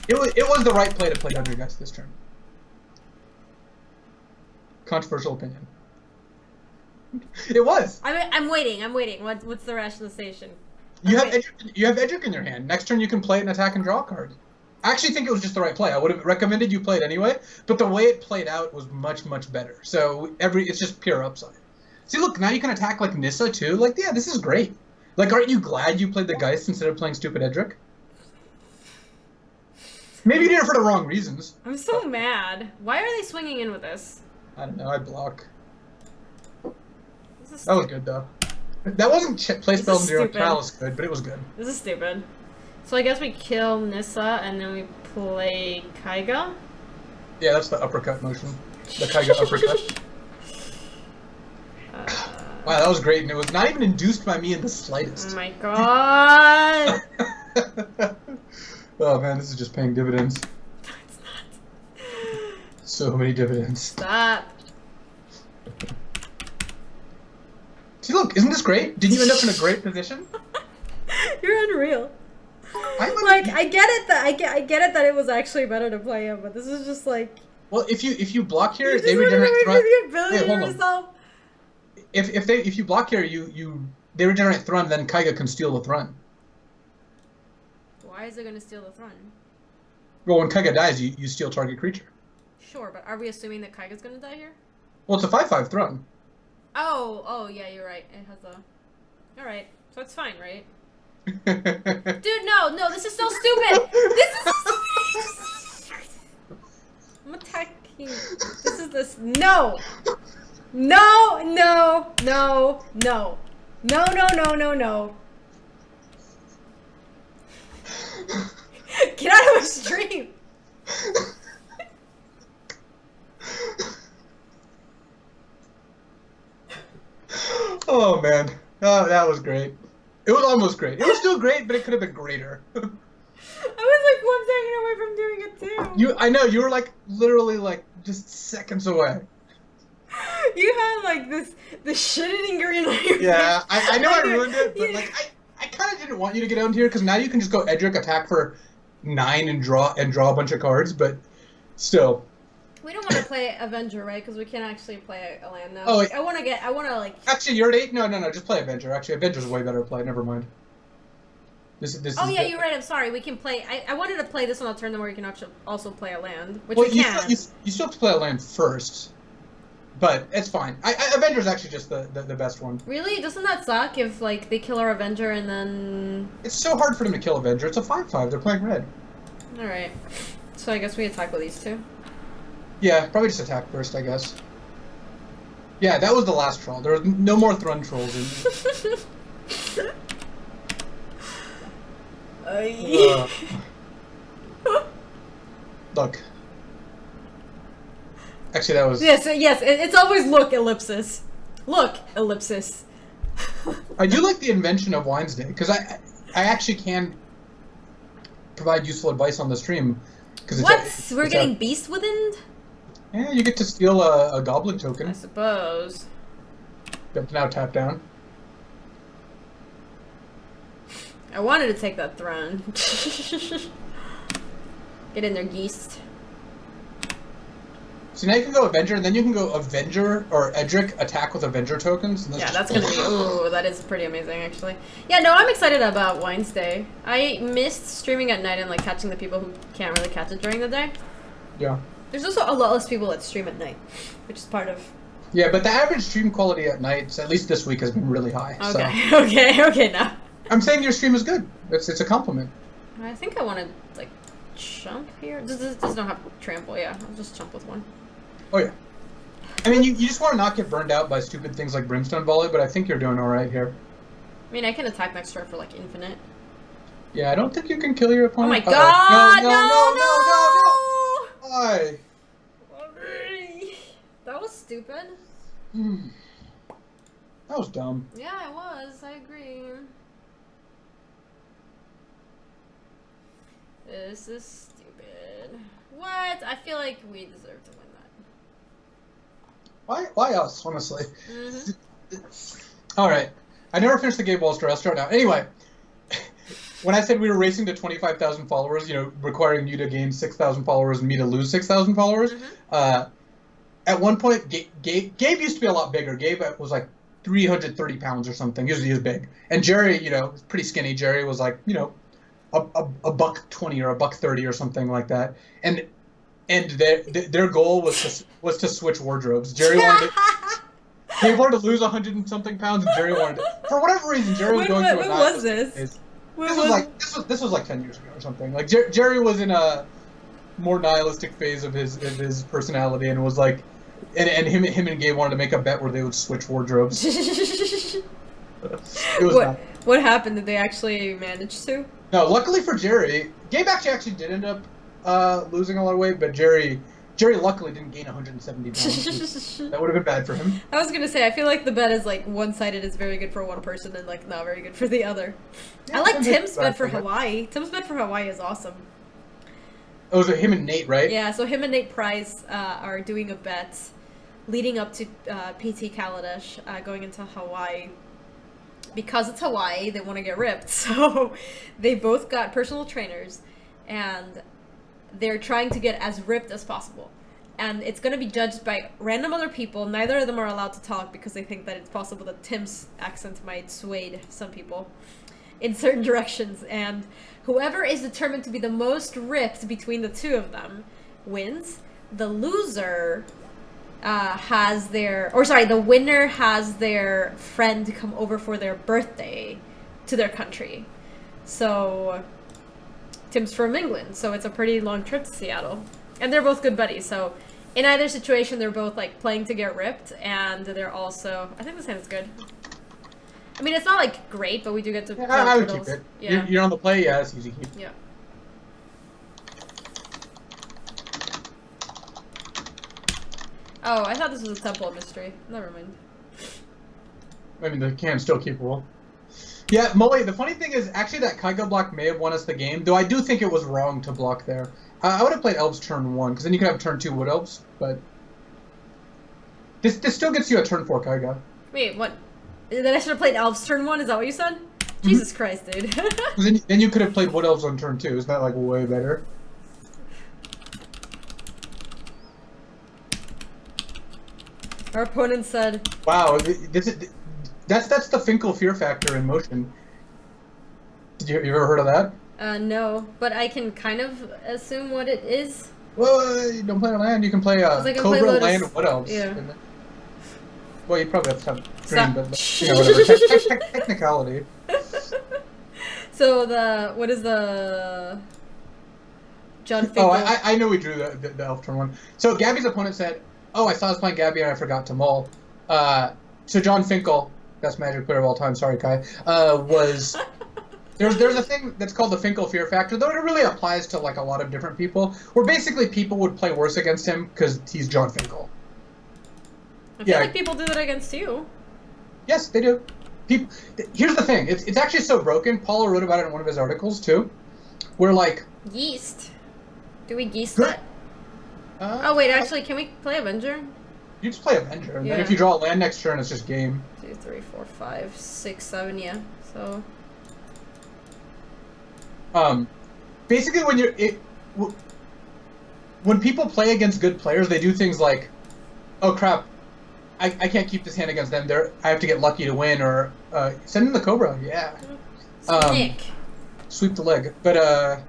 It was the right play to play Dungeon Geist this turn. Controversial opinion. It was. I'm waiting. What's the rationalization? You have Edric in your hand. Next turn you can play it and attack and draw a card. I actually think it was just the right play. I would have recommended you play it anyway, but the way it played out was much better. So it's just pure upside. See, look, now you can attack like Nissa too. Like, yeah, this is great. Like, aren't you glad you played the Geist instead of playing stupid Edric? Maybe you did it for the wrong reasons. I'm so mad. Why are they swinging in with this? I don't know. I block. That was good though. That wasn't play spells zero palace good, but it was good. This is stupid. So I guess we kill Nissa and then we play Keiga. Yeah, that's the uppercut motion. The Keiga uppercut. Wow, that was great, and it was not even induced by me in the slightest. Oh my God! Oh man, this is just paying dividends. No, it's not. So many dividends. Stop. See, look, isn't this great? Didn't you end up in a great position? You're unreal. Like, I get it that it was actually better to play him, but this is just like. Well, if you block here, you they regenerate Thrun. the ability to yourself. If you block here, they regenerate Thrun, then Keiga can steal the Thrun. Why is it gonna steal the Thrun? Well, when Keiga dies, you steal target creature. Sure, but are we assuming that Keiga's gonna die here? Well, it's a 5/5 Thrun. Oh, yeah, you're right. It has a. All right, so it's fine, right? Dude, no, this is so stupid. This is. I'm attacking. No. Get out of my stream. Oh man, oh, that was great. It was almost great. It was still great, but it could have been greater. I was like 1 second away from doing it too. I know, you were like literally like just seconds away. You had like this shit-eating green on your Yeah, face. I know I ruined it, but like I kind of didn't want you to get down here because now you can just go Edric, attack for 9 and draw a bunch of cards, but still. We don't want to play Avenger, right? Because we can't actually play a land now. Oh, like, I want to like. Actually, you're at 8. No, just play Avenger. Actually, Avenger's a way better play. Never mind. This Oh is yeah, the... you're right. I'm sorry. We can play. I wanted to play this on a turn where you can actually also play a land, which well, we can. You still have to play a land first, but it's fine. Avenger's actually just the best one. Really? Doesn't that suck if like they kill our Avenger and then? It's so hard for them to kill Avenger. It's a 5/5. They're playing red. All right. So I guess we attack with these two. Yeah, probably just attack first, I guess. Yeah, that was the last troll. There was no more Thrun trolls in. Look. Actually, that was... Yes, it's always look, ellipsis. Look, ellipsis. I do like the invention of Winesday, because I actually can provide useful advice on the stream. What? We're getting Beast Within? Yeah, you get to steal a Goblin token. I suppose. Got to now tap down. I wanted to take that Thrun. Get in there, geese. So now you can go Avenger, and then you can go Avenger or Edric attack with Avenger tokens. And Yeah, that's gonna be. Ooh, that is pretty amazing, actually. Yeah, no, I'm excited about Wednesday. I missed streaming at night and like catching the people who can't really catch it during the day. Yeah. There's also a lot less people that stream at night, which is part of. Yeah, but the average stream quality at night, at least this week, has been really high. Okay, So. okay, now. I'm saying your stream is good. It's a compliment. I think I want to like jump here. This does not have trample. Yeah, I'll just jump with one. Oh yeah. I mean, you just want to not get burned out by stupid things like Brimstone Volley, but I think you're doing all right here. I mean, I can attack next turn for like infinite. Yeah, I don't think you can kill your opponent. Oh my god! No! Why? That was stupid. That was dumb. Yeah, it was. I agree. This is stupid. What? I feel like we deserve to win that. Why us, honestly? Alright. I never finished the game Wallster. I'll start now. Anyway, when I said we were racing to 25,000 followers, you know, requiring you to gain 6,000 followers and me to lose 6,000 followers, at one point, Gabe used to be a lot bigger. Gabe was like 330 pounds or something. He was big. And Jerry, you know, was pretty skinny. Jerry was like, you know, a buck 20 or a buck 30 or something like that. And their goal was to switch wardrobes. Jerry wanted to lose 100 and something pounds, and Jerry wanted to, for whatever reason, Jerry was going through a When was this? This was like 10 years ago or something. Like Jerry was in a more nihilistic phase of his personality, and was like, and him and Gabe wanted to make a bet where they would switch wardrobes. It was what happened? Did they actually manage to? No, luckily for Jerry, Gabe actually did end up losing a lot of weight, but Jerry luckily didn't gain 170 pounds. That would have been bad for him. I was gonna say, I feel like the bet is like one-sided is very good for one person and like not very good for the other. Yeah, I like Tim's bet for Hawaii. Tim's bet for Hawaii is awesome. Oh, was it him and Nate, right? Yeah, so him and Nate Price are doing a bet leading up to PT Kaladesh going into Hawaii. Because it's Hawaii, they want to get ripped. So they both got personal trainers, and they're trying to get as ripped as possible. And it's going to be judged by random other people. Neither of them are allowed to talk because they think that it's possible that Tim's accent might sway some people in certain directions. And whoever is determined to be the most ripped between the two of them wins. The loser the winner has their friend come over for their birthday to their country. So Tim's from England, so it's a pretty long trip to Seattle. And they're both good buddies, so in either situation they're both like playing to get ripped, and they're also, I think this hand is good. I mean, it's not like great, but we do get to I would keep it. Yeah. You're on the play, yeah, it's easy keep. Yeah. Oh, I thought this was a Temple Mystery. Never mind. I mean, the can's still keepable. Yeah, Molly, the funny thing is, actually, that Keiga block may have won us the game, though I do think it was wrong to block there. I would have played Elves turn 1, because then you could have turn 2 Wood Elves, but... This still gets you a turn 4 Keiga. Wait, what? Then I should have played Elves turn 1? Is that what you said? Jesus Christ, dude. then you could have played Wood Elves on turn 2. Isn't that, like, way better? Our opponent said... Wow, that's the Finkel fear factor in motion. You ever heard of that? No, but I can kind of assume what it is. Well, you don't play a land. You can play Cobra, land, Wood Elves. Yeah. Well, you probably have to have Dream, but you know, whatever. Technicality. So what is the John Finkel? Oh, I know we drew the Elf turn 1. So Gaby's opponent said, "Oh, I saw us playing Gaby and I forgot to mull." So John Finkel, best Magic player of all time, sorry Kai, was... There's a thing that's called the Finkel fear factor, though it really applies to like a lot of different people, where basically people would play worse against him because he's John Finkel. I feel like people do that against you. Yes, they do. Here's the thing, it's actually so broken, Paula wrote about it in one of his articles too, where like... Yeast. Do we geese that? Oh wait, actually, can we play Avenger? You just play Avenger, and then if you draw a land next turn, it's just game. 2, 3, 4, 5, 6, 7, yeah. So... Basically when when people play against good players, they do things like, oh crap, I can't keep this hand against them. I have to get lucky to win, or send in the Cobra, yeah. Snick. Sweep the leg, but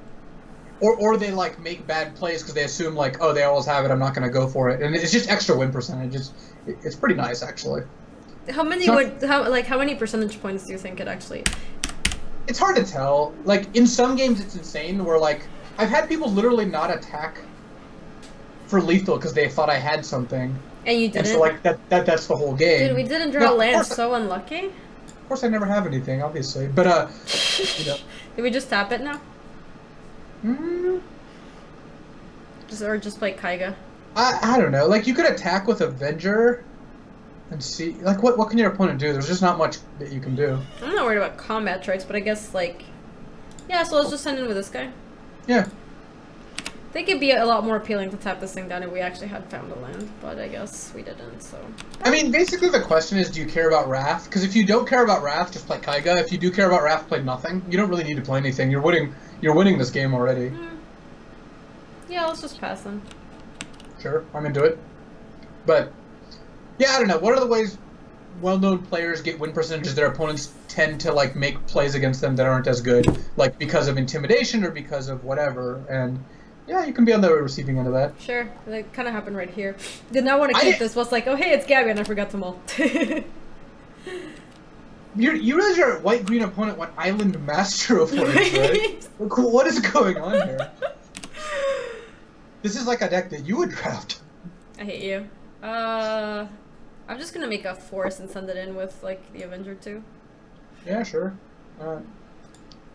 or they like make bad plays because they assume like, oh, they always have it, I'm not going to go for it, and it's just extra win percentage. It's pretty nice actually. How many percentage points do you think it actually? It's hard to tell. Like in some games, it's insane. Where like I've had people literally not attack for lethal because they thought I had something. And you didn't? And so like that's the whole game. Dude, we didn't draw land. So unlucky. Of course, I never have anything, obviously. But you know. Did we just tap it now? Mm, Just play Keiga. I don't know. Like you could attack with Avenger, and see like what can your opponent do? There's just not much that you can do. I'm not worried about combat tricks, but I guess like, yeah. So let's just send in with this guy. Yeah. I think it'd be a lot more appealing to tap this thing down if we actually had found a land, but I guess we didn't, so... I mean, basically the question is, do you care about Wrath? Because if you don't care about Wrath, just play Keiga. If you do care about Wrath, play nothing. You don't really need to play anything. You're winning this game already. Yeah, let's just pass them. Sure, I'm into it. But, yeah, I don't know. What are the ways well-known players get win percentages? Their opponents tend to, like, make plays against them that aren't as good, like, because of intimidation or because of whatever, and... Yeah, you can be on the receiving end of that. Sure. That kind of happened right here. Did not want to keep this. Was like, oh, hey, it's Gaby, and I forgot them all. You realize your white-green opponent went Island Master of Words, right? What is going on here? This is like a deck that you would draft. I hate you. I'm just going to make a force and send it in with, like, the Avenger, too. Yeah, sure. I'm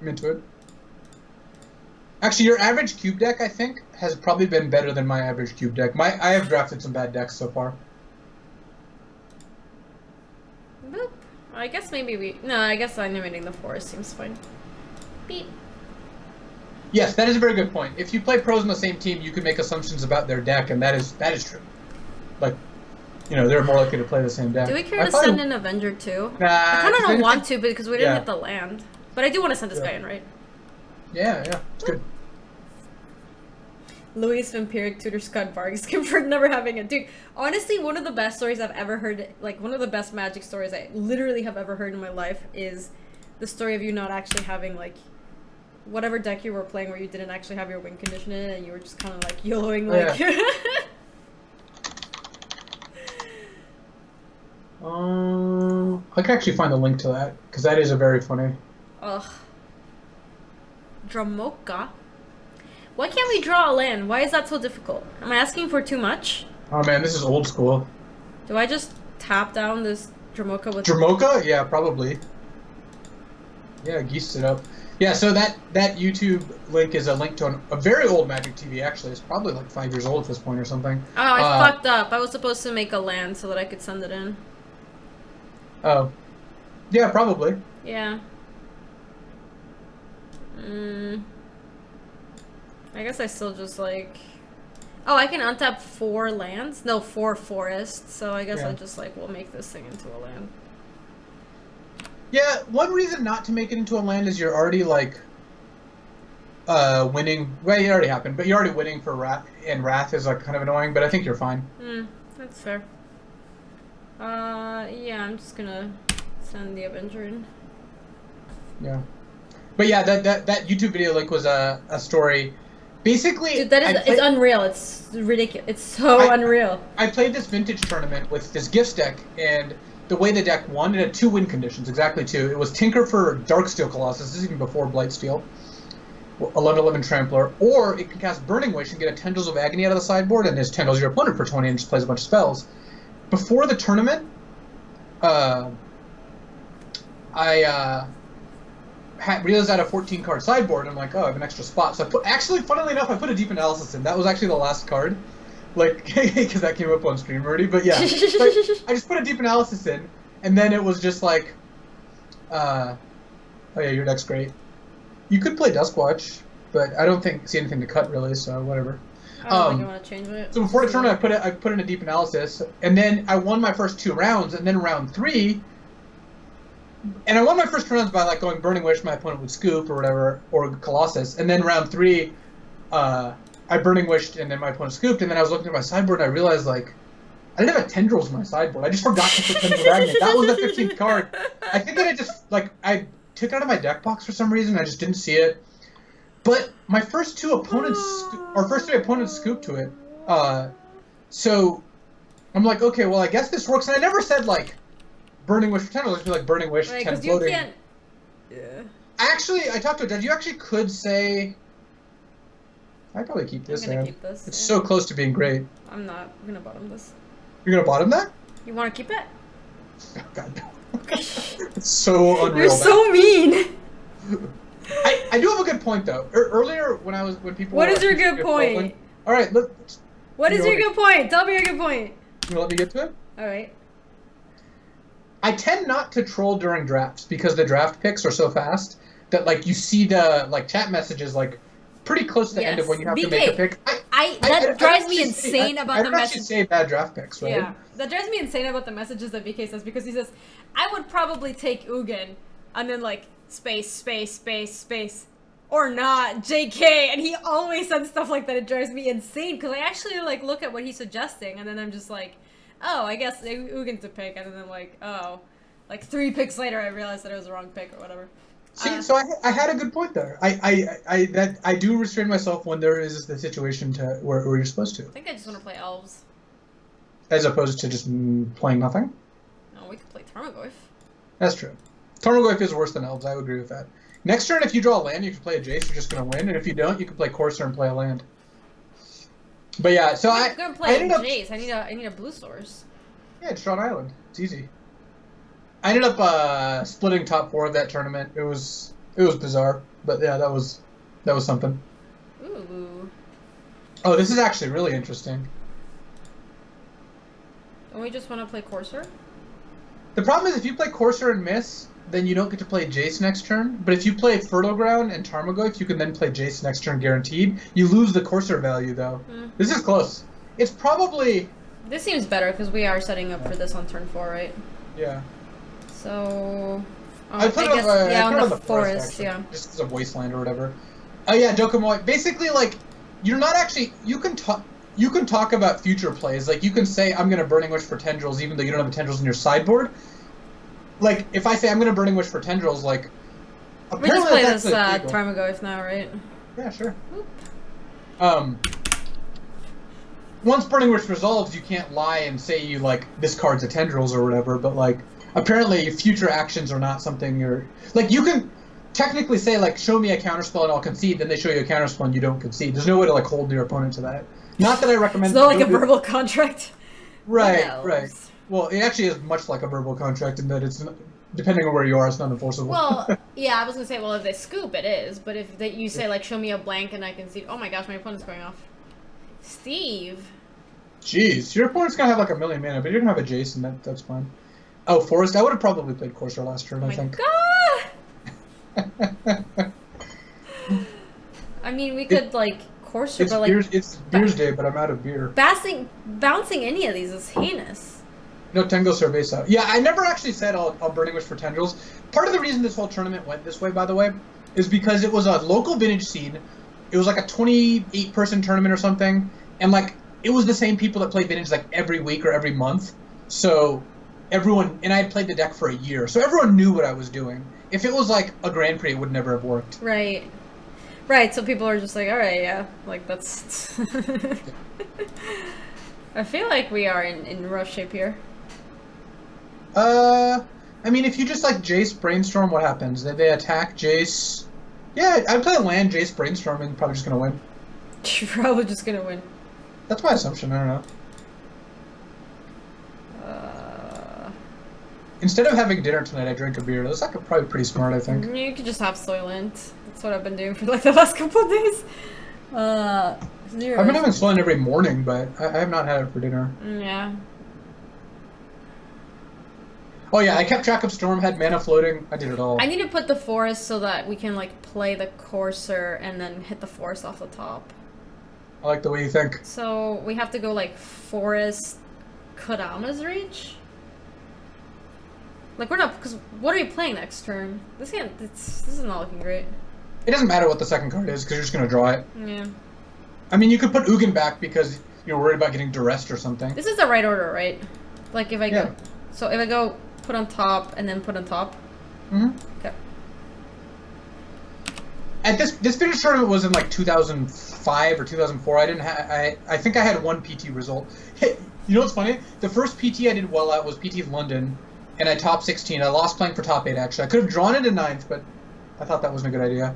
into it. Actually, your average cube deck, I think, has probably been better than my average cube deck. I have drafted some bad decks so far. Boop. I guess maybe no, I guess animating the forest seems fine. Beep. Yes, that is a very good point. If you play pros on the same team, you can make assumptions about their deck, and that is true. Like, you know, they're more likely to play the same deck. Do we care to send in Avenger too? Nah, I kind of don't want to because we didn't hit the land. But I do want to send this guy in, right? Yeah, it's good. Louis Vampiric tutor scott-vargas confirmed never having it. Dude, honestly, one of the best stories I've ever heard, like one of the best Magic stories I literally have ever heard in my life is the story of you not actually having like whatever deck you were playing where you didn't actually have your win condition in it and you were just kind of like YOLOing like... I can actually find the link to that because that is a very funny... Ugh. Dramoka? Why can't we draw a land? Why is that so difficult? Am I asking for too much? Oh man, this is old school. Do I just tap down this Dramoka with... Dramoka? Yeah, probably. Yeah, geesed it up. Yeah, so that YouTube link is a link to a very old Magic TV, actually. It's probably like 5 years old at this point or something. Oh, I fucked up. I was supposed to make a land so that I could send it in. Oh. Yeah, probably. Yeah. I guess I still just like... Oh, I can untap 4 lands? No, 4 forests. So I guess I just like, we'll make this thing into a land. Yeah, one reason not to make it into a land is you're already like winning. Well, it already happened, but you're already winning for Wrath, and Wrath is like kind of annoying, but I think you're fine. That's fair. Yeah, I'm just gonna send the Avenger in. Yeah. But yeah, that YouTube video link was a story. Basically, dude, it's unreal. It's ridiculous. It's so unreal. I played this vintage tournament with this gifts deck, and the way the deck won, it had 2 win conditions, exactly 2. It was Tinker for Darksteel Colossus, this is even before Blightsteel, 11/11 Trampler, or it can cast Burning Wish and get a Tendrils of Agony out of the sideboard, and his Tendrils your opponent for 20 and just plays a bunch of spells. Before the tournament, I realized I had a 14-card sideboard, and I'm like, oh, I have an extra spot. So actually, funnily enough, I put a Deep Analysis in. That was actually the last card. Like, because that came up on stream already, but yeah. I just put a Deep Analysis in, and then it was just like, oh yeah, your deck's great. You could play Duskwatch, but I don't see anything to cut really, so whatever. I don't think I want to change it. So before the tournament, I put in a Deep Analysis, and then I won my first 2 rounds, and then round 3, and I won my first 2 rounds by like going Burning Wish, my opponent would scoop or whatever, or Colossus, and then round 3, I Burning Wished, and then my opponent scooped, and then I was looking at my sideboard, and I realized, like, I didn't have Tendrils in my sideboard. I just forgot to put Tendril Dragon in. That was the 15th card. I think that I just, like, I took it out of my deck box for some reason. I just didn't see it. But my first two opponents, or first 3 opponents scooped to it. So I'm like, okay, well, I guess this works. And I never said, like, Burning Wish for Tendrils. I just feel like Burning Wish, right, 10 floating. You can't... Yeah. Actually, I talked to a judge. You actually could say... I'd probably keep this I'm gonna hand. keep this. It's so close to being great. I'm not. I'm gonna bottom this. You're gonna bottom that? You wanna keep it? Oh, God. It's so unreal. You're so mean! I do have a good point, though. Earlier, when people What were is your good point? Alright, look. What is your good point? Tell me your good point. You wanna let me get to it? Alright. I tend not to troll during drafts because the draft picks are so fast that, like, you see the, like, chat messages, like, pretty close to the end of when you have to make a pick. That drives me insane about the message. I say bad draft picks, right? Yeah, that drives me insane about the messages that BK says, because he says, I would probably take Ugin, and then, like, space, space, space, space, or not, JK, and he always says stuff like that. It drives me insane, because I actually, like, look at what he's suggesting, and then I'm just like, oh, I guess Ugin's a pick, and then I'm like, oh, like 3 picks later I realized that it was the wrong pick or whatever. See, so I had a good point there. I do restrain myself when there is the situation to where you're supposed to. I think I just want to play elves. As opposed to just playing nothing? No, we could play Tarmogoyf. That's true. Tarmogoyf is worse than elves, I would agree with that. Next turn, if you draw a land, you can play a Jace, you're just going to win. And if you don't, you can play Courser and play a land. But yeah, so I'm going to play Jace. I need a blue source. Yeah, just draw an island. It's easy. I ended up splitting top 4 of that tournament. It was bizarre, but yeah, that was something. Ooh. Oh, this is actually really interesting. Don't we just want to play Courser? The problem is if you play Courser and miss, then you don't get to play Jace next turn. But if you play Fertile Ground and Tarmogoyf, you can then play Jace next turn guaranteed. You lose the Courser value though. This is close. It's probably... This seems better because we are setting up for this on turn 4, right? Yeah. So... I put it on the forest, yeah. Just because of Wasteland or whatever. Oh yeah, Dokomoy. Basically, like, you're not actually... You can talk about future plays. Like, you can say, I'm going to Burning Wish for Tendrils, even though you don't have the Tendrils in your sideboard. Like, if I say I'm going to Burning Wish for Tendrils, like... We just play this Tarmogoyf now, right? Yeah, sure. Oop. Once Burning Wish resolves, you can't lie and say you, like, this card's a Tendrils or whatever, but, like, apparently future actions are not something you're... Like, you can technically say, like, show me a counterspell and I'll concede, then they show you a counterspell and you don't concede. There's no way to, like, hold your opponent to that. Not that I recommend... It's not like a verbal contract. Right, right. Well, it actually is much like a verbal contract in that it's, depending on where you are, it's not enforceable. Well, yeah, I was going to say, well, if they scoop, it is. But if you say, like, show me a blank and I concede... Oh my gosh, my opponent's going off. Steve. Jeez, your opponent's going to have, like, a million mana, but you're going to have a Jason, that's fine. Oh, Forest, I would have probably played Courser last turn, I think. Oh my god! I mean, we could, like... Courser, but like it's beer's day, but I'm out of beer. Bouncing any of these is heinous. No, Tengo Cerveza. Yeah, I never actually said I'll Burning Wish for Tendrils. Part of the reason this whole tournament went this way, by the way, is because it was a local vintage scene. It was like a 28-person tournament or something, and like it was the same people that played vintage like every week or every month. So everyone, and I had played the deck for a year, so everyone knew what I was doing. If it was like a Grand Prix, it would never have worked. Right. Right, so people are just like, alright, yeah, like, that's... I feel like we are in rough shape here. I mean, if you just, like, Jace Brainstorm, what happens? They attack Jace... Yeah, I'd play a land, Jace Brainstorm, and probably just gonna win. You're probably just gonna win. That's my assumption, I don't know. Instead of having dinner tonight, I drank a beer. That's like probably pretty smart, I think. You could just have Soylent. That's what I've been doing for like the last couple of days. I've been having Soylent every morning, but I have not had it for dinner. Yeah. Oh yeah, I kept track of Storm, had mana floating. I did it all. I need to put the forest so that we can like play the Courser and then hit the forest off the top. I like the way you think. So we have to go like forest, Kodama's Reach? Like, we're not, because what are you playing next turn? This is not looking great. It doesn't matter what the second card is, because you're just going to draw it. Yeah. I mean, you could put Ugin back because you're worried about getting duressed or something. This is the right order, right? Like if I Yeah. go... So if I go put on top and then put on top? Mm-hmm. Okay. At this finish tournament was in like 2005 or 2004. I think I had one PT result. You know what's funny? The first PT I did well at was PT London, and I top 16. I lost playing for top 8 actually. I could have drawn it in 9th, but I thought that wasn't a good idea.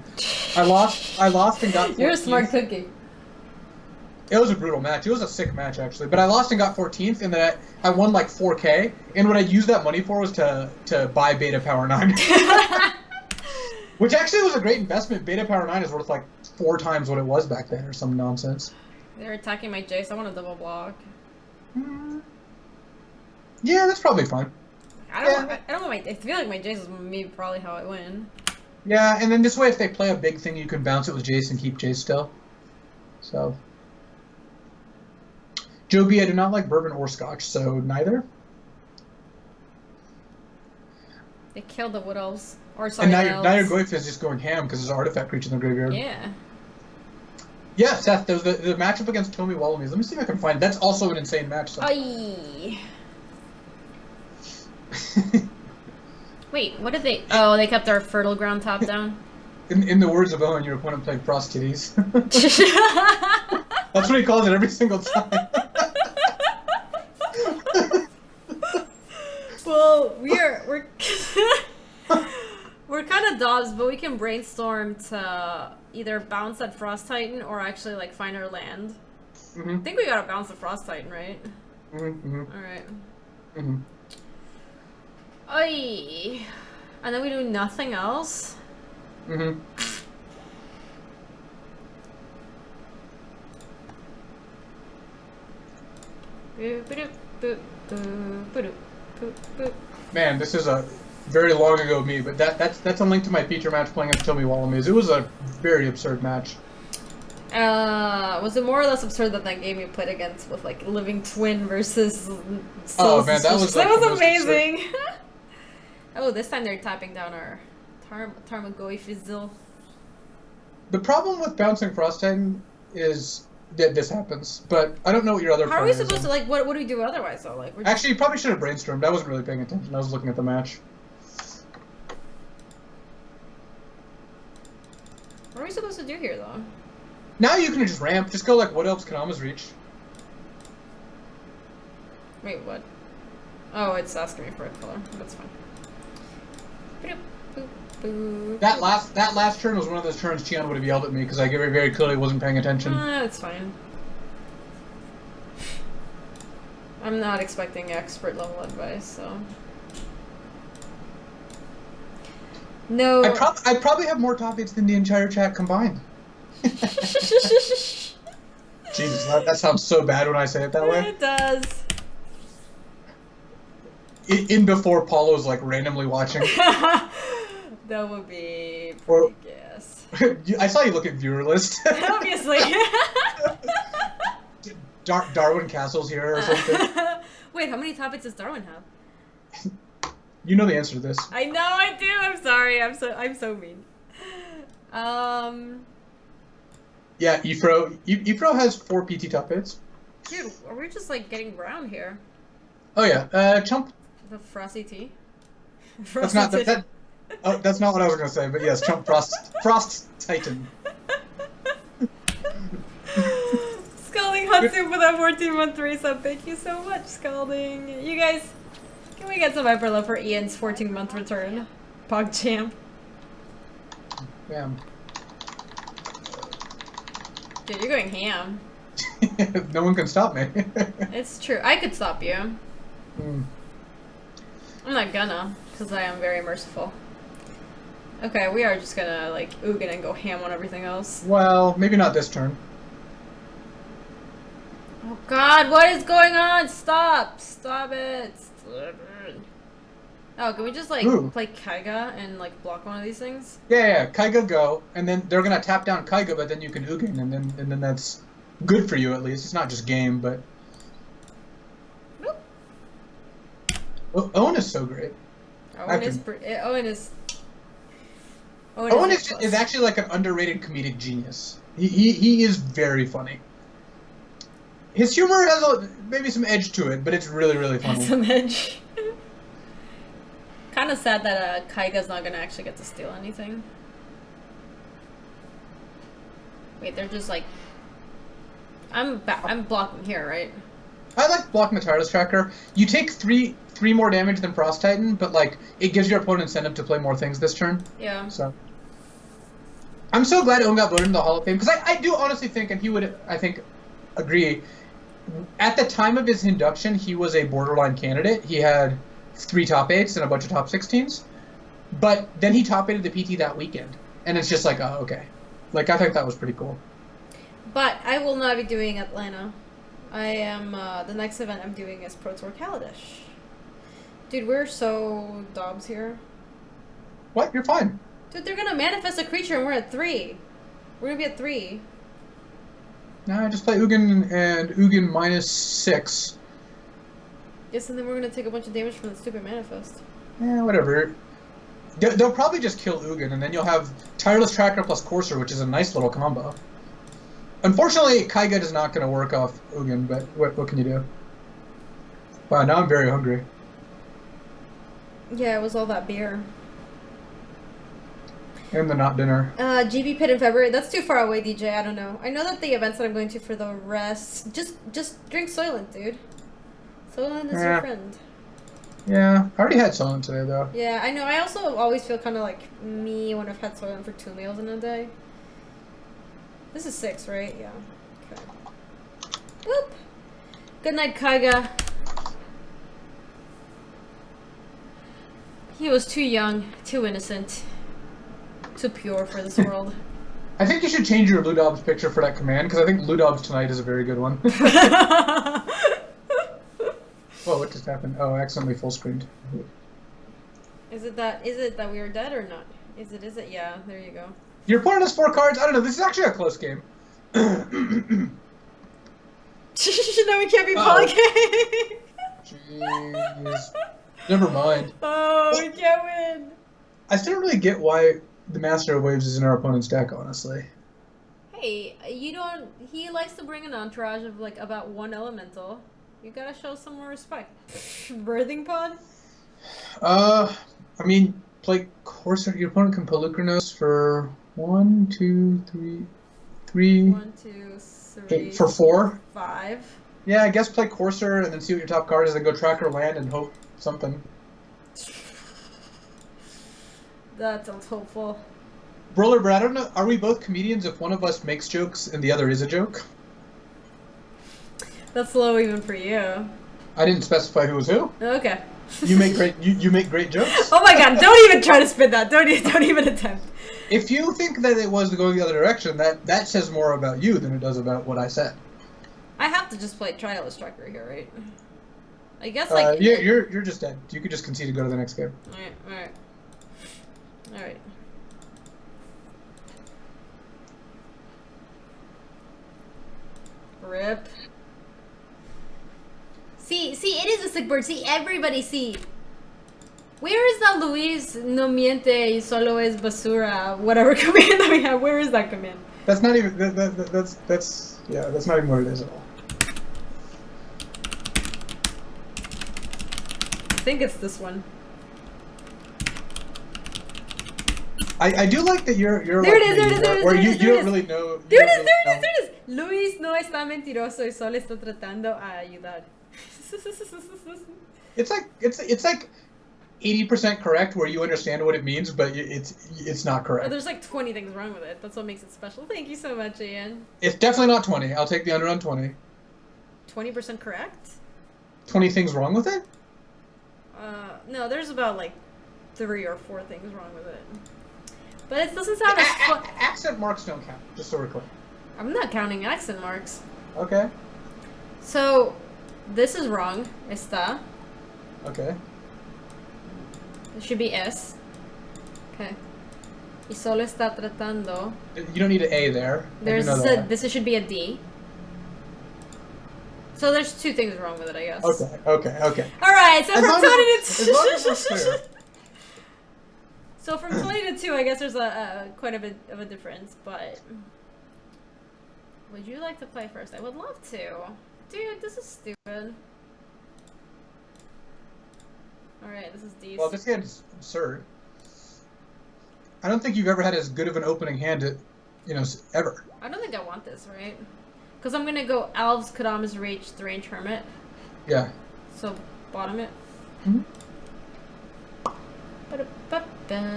I lost and got 14th. You're a smart cookie. It was a brutal match. It was a sick match actually, but I lost and got 14th, and then I won like 4K. And what I used that money for was to buy Beta Power 9. Which actually was a great investment. Beta Power 9 is worth like 4 times what it was back then, or some nonsense. They're attacking my Jace. I want to double block. Yeah, that's probably fine. I don't want I feel like my Jace is maybe probably how I win. Yeah, and then this way, if they play a big thing, you can bounce it with Jace and keep Jace still. So, Joby, I do not like bourbon or scotch, so neither. They killed the Wood Elves. Or sorry, And now your Goyf is just going ham because there's an artifact creature in the graveyard. Yeah. Yeah, Seth, there's the matchup against Tomi Wallamies. Let me see if I can find it. That's also an insane match. So. Aye. Wait, what did they... Oh, they kept our Fertile Ground top down? In the words of Owen, your opponent played prostitutes. That's what he calls it every single time. Well, we're we're kind of dobs, but we can brainstorm to either bounce that Frost Titan or actually like find our land. I think we gotta bounce the Frost Titan, right? All right. Oy. And then we do nothing else. Man, this is a very long ago me, but that's a link to my feature match playing against Tomi Wallamies. It was a very absurd match. Was it more or less absurd that Gaby played against with like Living Twin versus? Oh man, that was amazing. Oh, this time they're tapping down our Tarmogoyf Fizzle. The problem with bouncing Frost Titan is that this happens, but I don't know what your other. How are we supposed to like? What do we do otherwise though? Like, actually, you probably should have brainstormed. I wasn't really paying attention. I was looking at the match. What are we supposed to do here though? Now you can just ramp. Just go like Wood Elves Kanama's Reach. Wait, what? Oh, it's asking me for a color. That's fine. That last turn was one of those turns Chion would have yelled at me because I very clearly wasn't paying attention. That's fine. I'm not expecting expert level advice, so. No. I probably have more top 8s than the entire chat combined. Jesus, that sounds so bad when I say it that way. It does. In before Paulo's like randomly watching. That would be pretty guess. I saw you look at viewer list. Obviously. Darwin Castle's here or something. Wait, how many top 8s does Darwin have? You know the answer to this. I know I do. I'm sorry. I'm so mean. Yeah, Ifro has 4 PT top 8s. Dude, are we just like getting brown here? Oh yeah, Chump. The Frosty Tea. That's not that. Oh, that's not what I was gonna say, but yes, Chump Frost Titan. Scalding Hotsu for that 14-month resub. Thank you so much, Scalding. You guys, can we get some hyper love for Ian's 14-month return? PogChamp. Bam. Dude, you're going ham. No one can stop me. It's true. I could stop you. I'm not gonna, because I am very merciful. Okay, we are just gonna, like, Ugin and go ham on everything else. Well, maybe not this turn. Oh god, what is going on? Stop! Stop it! Stop it. Oh, can we just, like, play Keiga and, like, block one of these things? Yeah, Keiga go, and then they're gonna tap down Keiga, but then you can Ugin, and then that's good for you at least. It's not just game, but... Owen is so great. Owen is actually like an underrated comedic genius. He is very funny. His humor has maybe some edge to it, but it's really, really funny. Some edge. Kind of sad that Keiga's not gonna actually get to steal anything. Wait, they're just like... I'm blocking here, right? I like blocking the Tireless Tracker. You take three more damage than Frost Titan, but like it gives your opponent incentive to play more things this turn. Yeah. So I'm so glad Owen got voted into the Hall of Fame, because I do honestly think, and he would, I think, agree, at the time of his induction, he was a borderline candidate. He had 3 top 8s and a bunch of top 16s, but then he top 8'd the PT that weekend, and it's just like, oh, okay. Like, I think that was pretty cool. But I will not be doing Atlanta. I am, the next event I'm doing is Pro Tour Kaladesh. Dude, we're so dobs here. What? You're fine. Dude, they're gonna manifest a creature and we're at 3. We're gonna be at 3. No, just play Ugin and Ugin -6. Yes, and then we're gonna take a bunch of damage from the stupid manifest. Yeah, whatever. They'll probably just kill Ugin, and then you'll have Tireless Tracker plus Courser, which is a nice little combo. Unfortunately, Keiga is not going to work off Ugin, but what can you do? Wow, now I'm very hungry. Yeah, it was all that beer. And the not dinner. GB Pit in February. That's too far away, DJ. I don't know. I know that the events that I'm going to for the rest... Just drink Soylent, dude. Soylent is your friend. Yeah, I already had Soylent today, though. Yeah, I know. I also always feel kind of like me when I've had Soylent for 2 meals in a day. This is 6, right? Yeah. Okay. Boop. Good night, Keiga. He was too young, too innocent, too pure for this world. I think you should change your Ludob's picture for that command, because I think Ludob's tonight is a very good one. Whoa, what just happened? Oh, I accidentally full screened. Is it that we are dead or not? Is it? Yeah, there you go. Your opponent has 4 cards? I don't know, this is actually a close game. No, we can't be polygaming. Jeez. Never mind. Oh, we can't win. I still don't really get why the Master of Waves is in our opponent's deck, honestly. Hey, you don't... He likes to bring an entourage of, like, about 1 elemental. You gotta show some more respect. Birthing pod? I mean, play Corsair. Your opponent can pull Lucrinos for 1, 2, 3... 1, 2, 3... For 4? 5. Yeah, I guess play Corsair and then see what your top card is, and go Tracker land and hope something. That sounds hopeful. Brawler, but I don't know, are we both comedians if one of us makes jokes and the other is a joke? That's low even for you. I didn't specify who was who. Okay. You make great you make great jokes. Oh my god, don't even try to spin that. Don't even attempt. If you think that it was going the other direction, that says more about you than it does about what I said. I have to just play Tireless Tracker here, right? I guess like yeah, you're just dead. You could just concede to go to the next game. Alright. Rip. See, it is a sick bird. See, everybody see. Where is that Luis no miente y solo es basura, whatever command that we have? Where is that command? That's not even, that's not even what it is at all. I think it's this one. I do like that you're there like it is, where you don't really know. There it is. Luis no está mentiroso y solo está tratando a ayudar. It's like 80% correct where you understand what it means, but it's not correct. Oh, there's like 20 things wrong with it. That's what makes it special. Thank you so much, Ian. It's definitely not 20. I'll take the under on 20. 20% correct? 20 things wrong with it? No, there's about like 3 or 4 things wrong with it. But it doesn't sound as fun. Accent marks don't count, just so we're clear. I'm not counting accent marks. Okay. So, this is wrong. Está. Okay. It should be S. Okay. Y solo está tratando. You don't need an A there. This should be a D. So there's 2 things wrong with it, I guess. Okay. Alright, so from 20 to 2. So from 20 to 2, I guess there's quite a bit of a difference, but Would you like to play first? I would love to. Dude, this is stupid. Alright, this is decent. Well, this hand's absurd. I don't think you've ever had as good of an opening hand, ever. I don't think I want this, right? Because I'm gonna go Elves, Kodama's Reach, Range Hermit. Yeah. So, bottom it. Mm-hmm.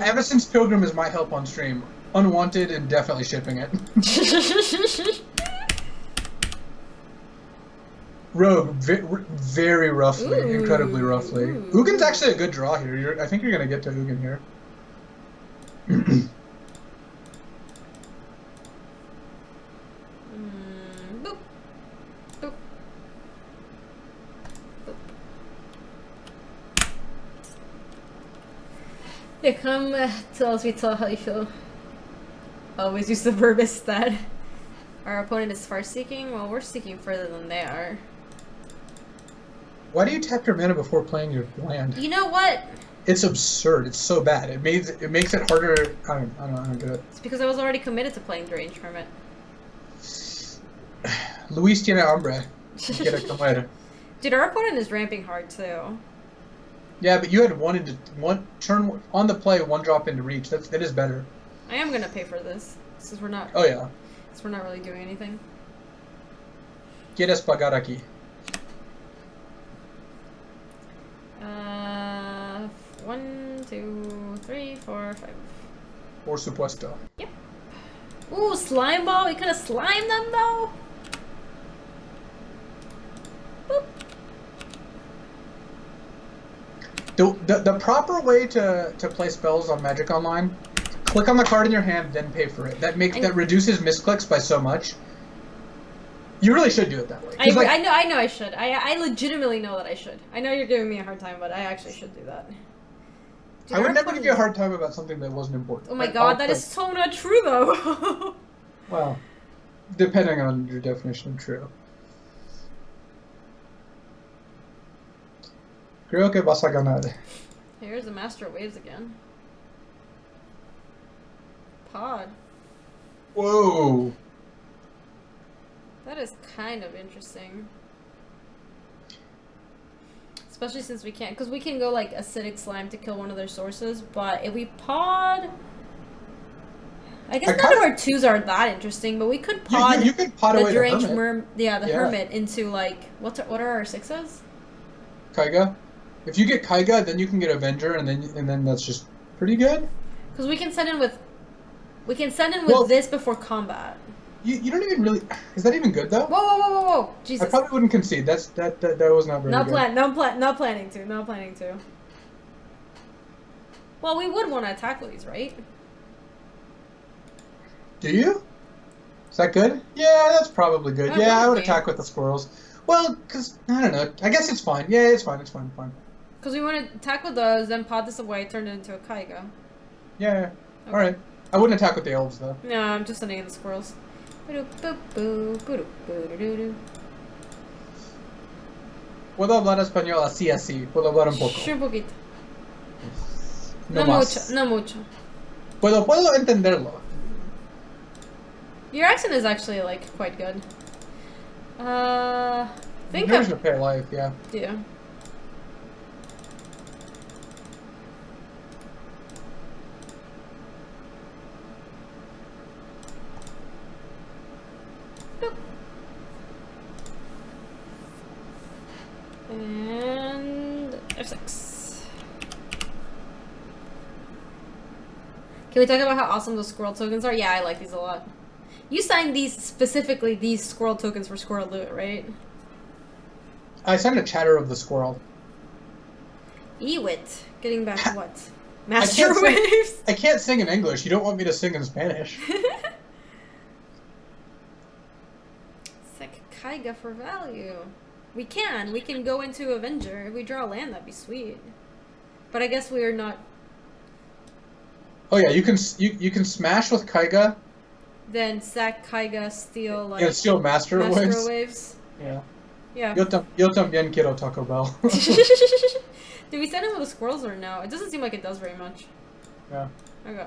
Ever since Pilgrim is my help on stream, unwanted and definitely shipping it. Rogue, very roughly, incredibly roughly. Ugin's actually a good draw here. I think you're gonna get to Ugin here. Boop. Boop. Boop. Yeah, come tell us how you feel. Always use the verb instead. Our opponent is far seeking. Well, we're seeking further than they are. Why do you tap your mana before playing your land? You know what? It's absurd. It's so bad. It makes it harder. I don't get it. It's because I was already committed to playing Range Hermit. Luis tiene hambre. Quiere comer. Dude, our opponent is ramping hard too. Yeah, but you had one turn on the play, one drop into reach. That is better. I am gonna pay for this since we're not. Oh yeah. Since we're not really doing anything. ¿Quieres pagar aquí? 1, 2, 3, 4, 5. Por supuesto. Yep. Ooh, slime ball. We could have slimed them though. Boop. The proper way to play spells on Magic Online, click on the card in your hand, then pay for it. That reduces misclicks by so much. You really should do it that way. I know I should. I legitimately know that I should. I know you're giving me a hard time, but I actually should do that. Dude, I would never give you a hard time about something that wasn't important. Oh my god, that is so not true though. Well, depending on your definition of true. Creo que vas a ganar. Here's the Master of Waves again. Pod. Whoa. That is kind of interesting. Especially since we can't, because we can go like Acidic Slime to kill one of their sources, but if we pod... I guess none of our 2s are that interesting, but we could pod, you could pod away the Hermit. Hermit into like, what are our 6s? Keiga. If you get Keiga, then you can get Avenger, and then that's just pretty good. Because we can send in with this before combat. You don't even really. Is that even good though? Whoa! Jesus. I probably wouldn't concede. That was not very good. Not planning to. Well, we would want to attack with these, right? Do you? Is that good? Yeah, that's probably good. I would attack with the squirrels. Well, because I don't know. I guess it's fine. Yeah, it's fine. Because we want to attack with those, then pod this away, turn it into a Keiga. Yeah. Okay. All right. I wouldn't attack with the elves though. No, I'm just sending in the squirrels. Puedo hablar español así. Puedo hablar un poco. Un poquito. No mucho. Puedo entenderlo. Your accent is actually like quite good. Think of repair life, yeah. Yeah. And F6. Can we talk about how awesome those squirrel tokens are? Yeah, I like these a lot. You signed these squirrel tokens for Squirrel Loot, right? I signed a Chatter of the Squirrel. Ewit. Getting back to what? Master Waves? I can't sing in English. You don't want me to sing in Spanish. Sec Keiga for value. We can go into Avenger. If we draw a land, that'd be sweet. But I guess we are not... Oh yeah, you can smash with Keiga. Then sack Keiga, steal like... Yeah, steal Master Waves. Yeah. Yeah. Yo también quiero Taco Bell. Do we send him with the squirrels or no? It doesn't seem like it does very much. Yeah. Okay.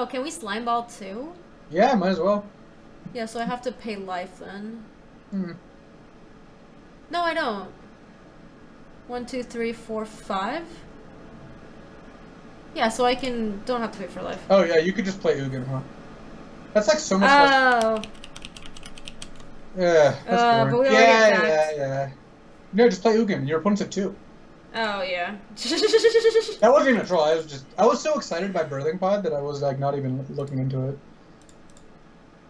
Oh, can we slime ball too? Yeah, might as well. Yeah, so I have to pay life then. Hmm. No, I don't. 1, 2, 3, 4, 5. Yeah, so I don't have to pay for life. Oh yeah, you could just play Ugin, huh? That's like so much less. Oh. Yeah, that's boring. But we already attacked. Yeah. No, just play Ugin. Your opponent's at 2. Oh yeah. That wasn't even a troll. I was so excited by Birthing Pod that I was like not even looking into it.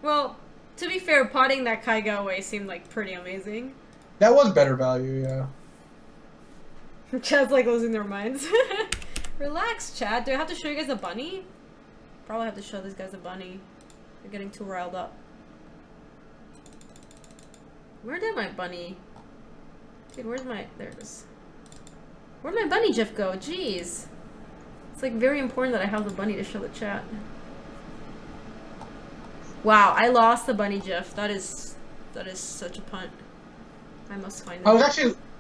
Well, to be fair, potting that Keiga away seemed like pretty amazing. That was better value, yeah. Chad's like losing their minds. Relax, Chad. Do I have to show you guys a bunny? Probably have to show these guys a bunny. They're getting too riled up. Where did my bunny? Dude, where's my... There it is. Where'd my bunny gif go? Jeez. It's like very important that I have the bunny to show the chat. Wow, I lost the bunny gif. That is such a punt. I must find it. I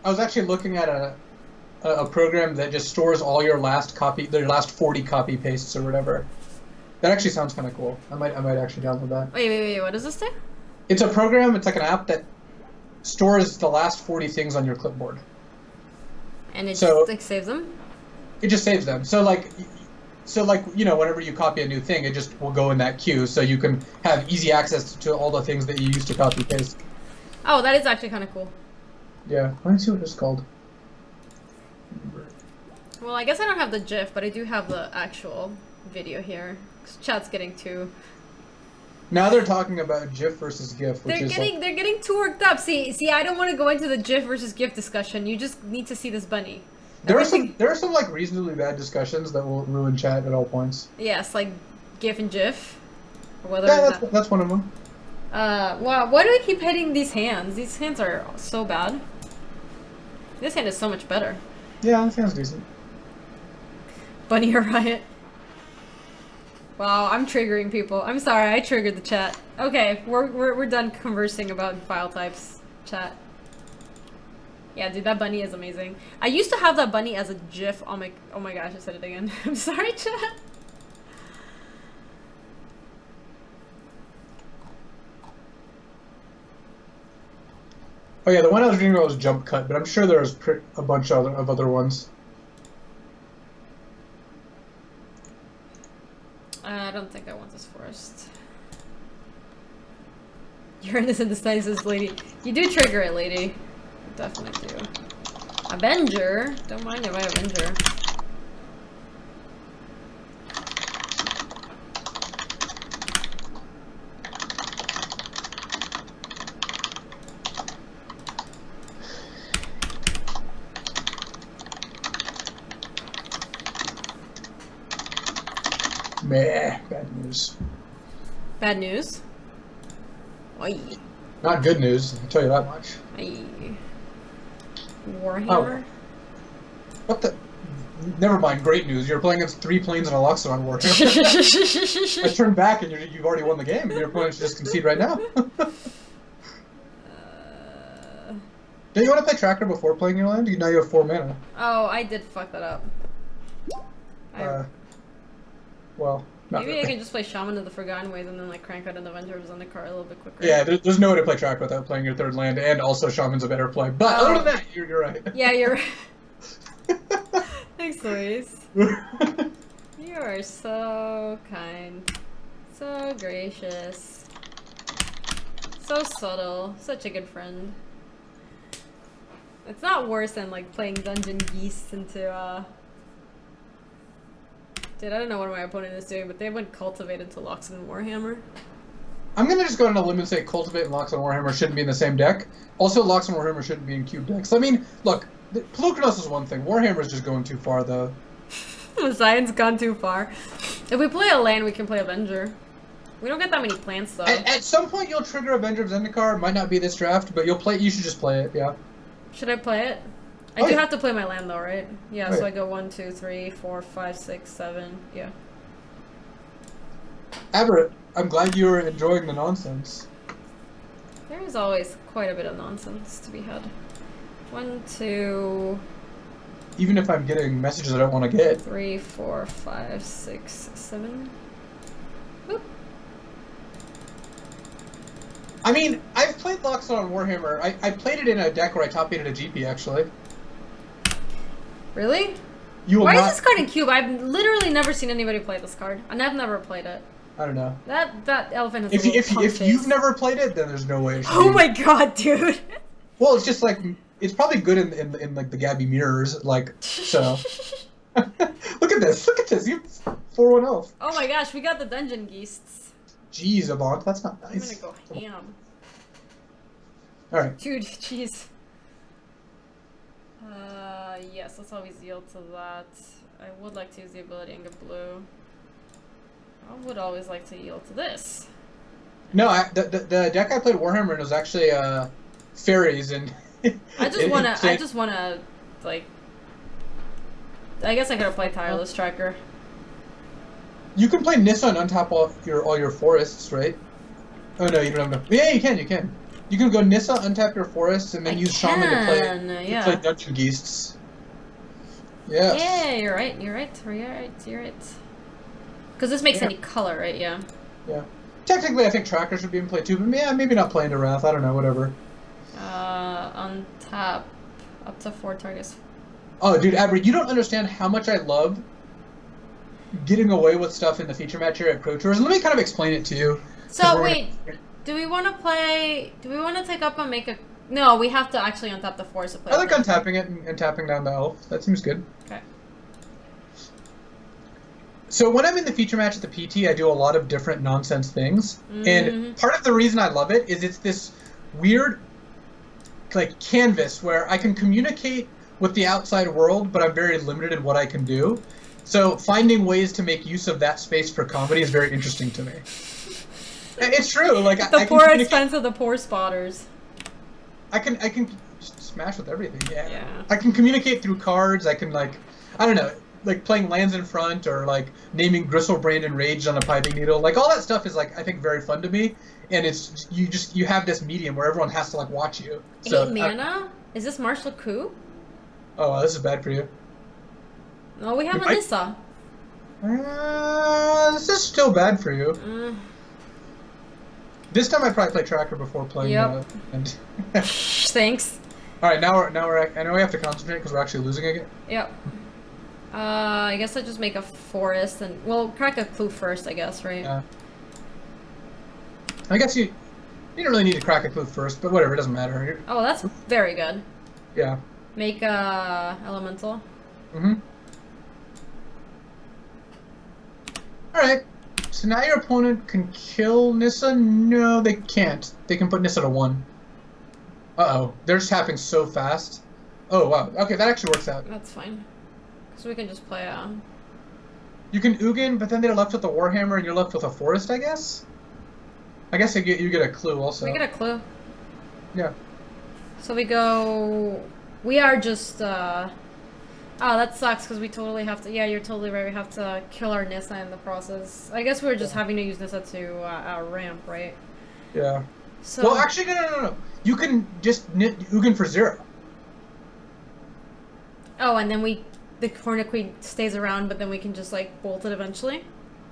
was actually looking at a program that just stores all your last 40 copy pastes or whatever. That actually sounds kind of cool. I might actually download that. Wait, what does this say? It's a program, it's like an app that stores the last 40 things on your clipboard. And it just like saves them? It just saves them. So like, you know, whenever you copy a new thing, it just will go in that queue so you can have easy access to all the things that you used to copy paste. Oh, that is actually kind of cool. Yeah, let me see what it's called. Well, I guess I don't have the GIF, but I do have the actual video here. Chat's getting too... Now they're talking about GIF versus GIF, which they're getting too worked up. See, I don't want to go into the GIF versus GIF discussion. You just need to see this bunny. There are some like reasonably bad discussions that will ruin chat at all points. Yes, like GIF and GIF. Or whether that's one of them. Wow, why do I keep hitting these hands? These hands are so bad. This hand is so much better. Yeah, this hand's decent. Bunny or riot. Wow, I'm triggering people. I'm sorry, I triggered the chat. Okay, we're done conversing about file types, chat. Yeah, dude, that bunny is amazing. I used to have that bunny as a GIF on my... Oh my gosh, I said it again. I'm sorry, chat. Oh yeah, the one I was reading about was Jump Cut, but I'm sure there's a bunch of other ones. I don't think I want this forest. You're innocent, Decisive, lady. You do trigger it, lady. You definitely do. Avenger? Don't mind if I Avenger. Meh, bad news. Bad news? Oi. Not good news, I'll tell you that much. Oi. Warhammer? Oh. What the? Never mind, great news. You're playing against 3 planes and a Luxor on Warhammer. I turned back and you've already won the game. Your opponent should just concede right now. Don't you want to play Tracker before playing your land? Now you have 4 mana. Oh, I did fuck that up. Well, not maybe really. I can just play Shaman of the Forgotten Ways and then like crank out an Avengers on the card a little bit quicker. Yeah, there's no way to play Tracker without playing your 3rd land, and also Shaman's a better play. But other than that, you're right. Yeah, you're right. Thanks, Luis. You are so kind. So gracious. So subtle. Such a good friend. It's not worse than like playing Dungeon Geese into Dude, I don't know what my opponent is doing, but they went Cultivate into Loxodon and Warhammer. I'm gonna just go on a limb and say Cultivate and Loxodon and Warhammer shouldn't be in the same deck. Also, Loxodon and Warhammer shouldn't be in cube decks. I mean, look, Polukranos is one thing. Warhammer's just going too far, though. Science gone too far. If we play a land, we can play Avenger. We don't get that many plants, though. At some point, you'll trigger Avenger of Zendikar. Might not be this draft, but you should just play it, yeah. Should I play it? I do have to play my land though, right? Yeah, so I go 1, 2, 3, 4, 5, 6, 7. Yeah. Aberrant, I'm glad you were enjoying the nonsense. There is always quite a bit of nonsense to be had. 1, 2. Even if I'm getting messages I don't want to get. 3, 4, 5, 6, 7. I mean, I've played Loxodon on Warhammer. I played it in a deck where I top aided a GP, actually. Really? Why is this card in Cube? I've literally never seen anybody play this card, and I've never played it. I don't know. That elephant is If you've never played it, then there's no way it should Oh be. my god, dude! Well, it's just like, it's probably good in like the Gaby mirrors, like, so. Look at this, you have 4-1 health. Oh my gosh, we got the Dungeon Geasts. Jeez, Avant, that's not nice. I'm gonna go ham. Alright. Dude, jeez. Yes, let's always yield to that. I would like to use the ability and get blue. I would always like to yield to this. No, the deck I played Warhammer in was actually fairies and. I just wanna like. I guess I could have played Tireless Tracker. You can play Nissa and untap all your forests, right? Oh no, you don't have enough. Yeah, you can. You can go Nissa, untap your forests, and then use Shaman to play Dungeon Geasts. Yeah. Yeah, you're right. Because this makes any color, right? Yeah. Yeah. Technically, I think Tracker should be in play too, but yeah, maybe not playing to Wrath. I don't know, whatever. Untap up to 4 targets. Oh, dude, Abri, you don't understand how much I love getting away with stuff in the feature match here at Pro Tours. Let me kind of explain it to you. So wait, do we want to take up and make a? No, we have to actually untap the forest to play. I like untapping it and tapping down the elf. That seems good. Okay. So when I'm in the feature match at the PT, I do a lot of different nonsense things, and part of the reason I love it is it's this weird, like, canvas where I can communicate with the outside world, but I'm very limited in what I can do. So finding ways to make use of that space for comedy is very interesting to me. It's true. Like the poor expense of the poor spotters. I can just smash with everything. Yeah. I can communicate through cards. I can, like, I don't know, like playing lands in front or like naming Gristlebrain Enraged on a piping needle. Like all that stuff is, like, I think very fun to me. And it's you have this medium where everyone has to, like, watch you. So 8 mana? Is this Martial Coup? Oh, wow, this is bad for you. No, we have Anissa. This is still bad for you. This time I probably play Tracker before playing. Yep. Thanks. All right, now we're. I know we have to concentrate because we're actually losing again. Yep. I guess I just make a forest and crack a clue first. I guess, right? Yeah. I guess you don't really need to crack a clue first, but whatever, it doesn't matter. Oh, that's very good. Yeah. Make a elemental. Alright, so now your opponent can kill Nissa? No, they can't. They can put Nissa to 1. Uh-oh, they're just tapping so fast. Oh, wow. Okay, that actually works out. That's fine. Because we can just play a... You can Ugin, but then they're left with a Warhammer and you're left with a Forest, I guess? I guess you get a clue also. We get a clue. Yeah. So we go... We are just, Oh, that sucks, because we totally have to... Yeah, you're totally right. We have to kill our Nissa in the process. I guess we're just having to use Nissa to ramp, right? Yeah. So... Well, actually, no. You can just Ugin for 0. Oh, and then the Hornet Queen stays around, but then we can just, like, bolt it eventually?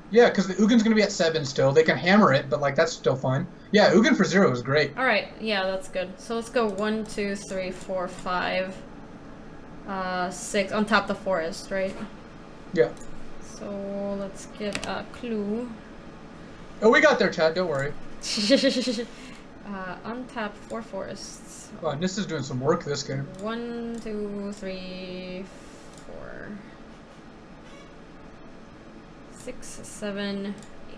Yeah, because the Ugin's going to be at 7 still. They can hammer it, but, like, that's still fine. Yeah, Ugin for 0 is great. Alright, yeah, that's good. So let's go 1, 2, 3, 4, 5, 6. On top of the forest, right? Yeah. So let's get a clue. Oh, we got there, Chad. Don't worry. Untap 4 forests. Wow, Nissa's doing some work this game. 1, 2, 3, 4, 6, 7, 8.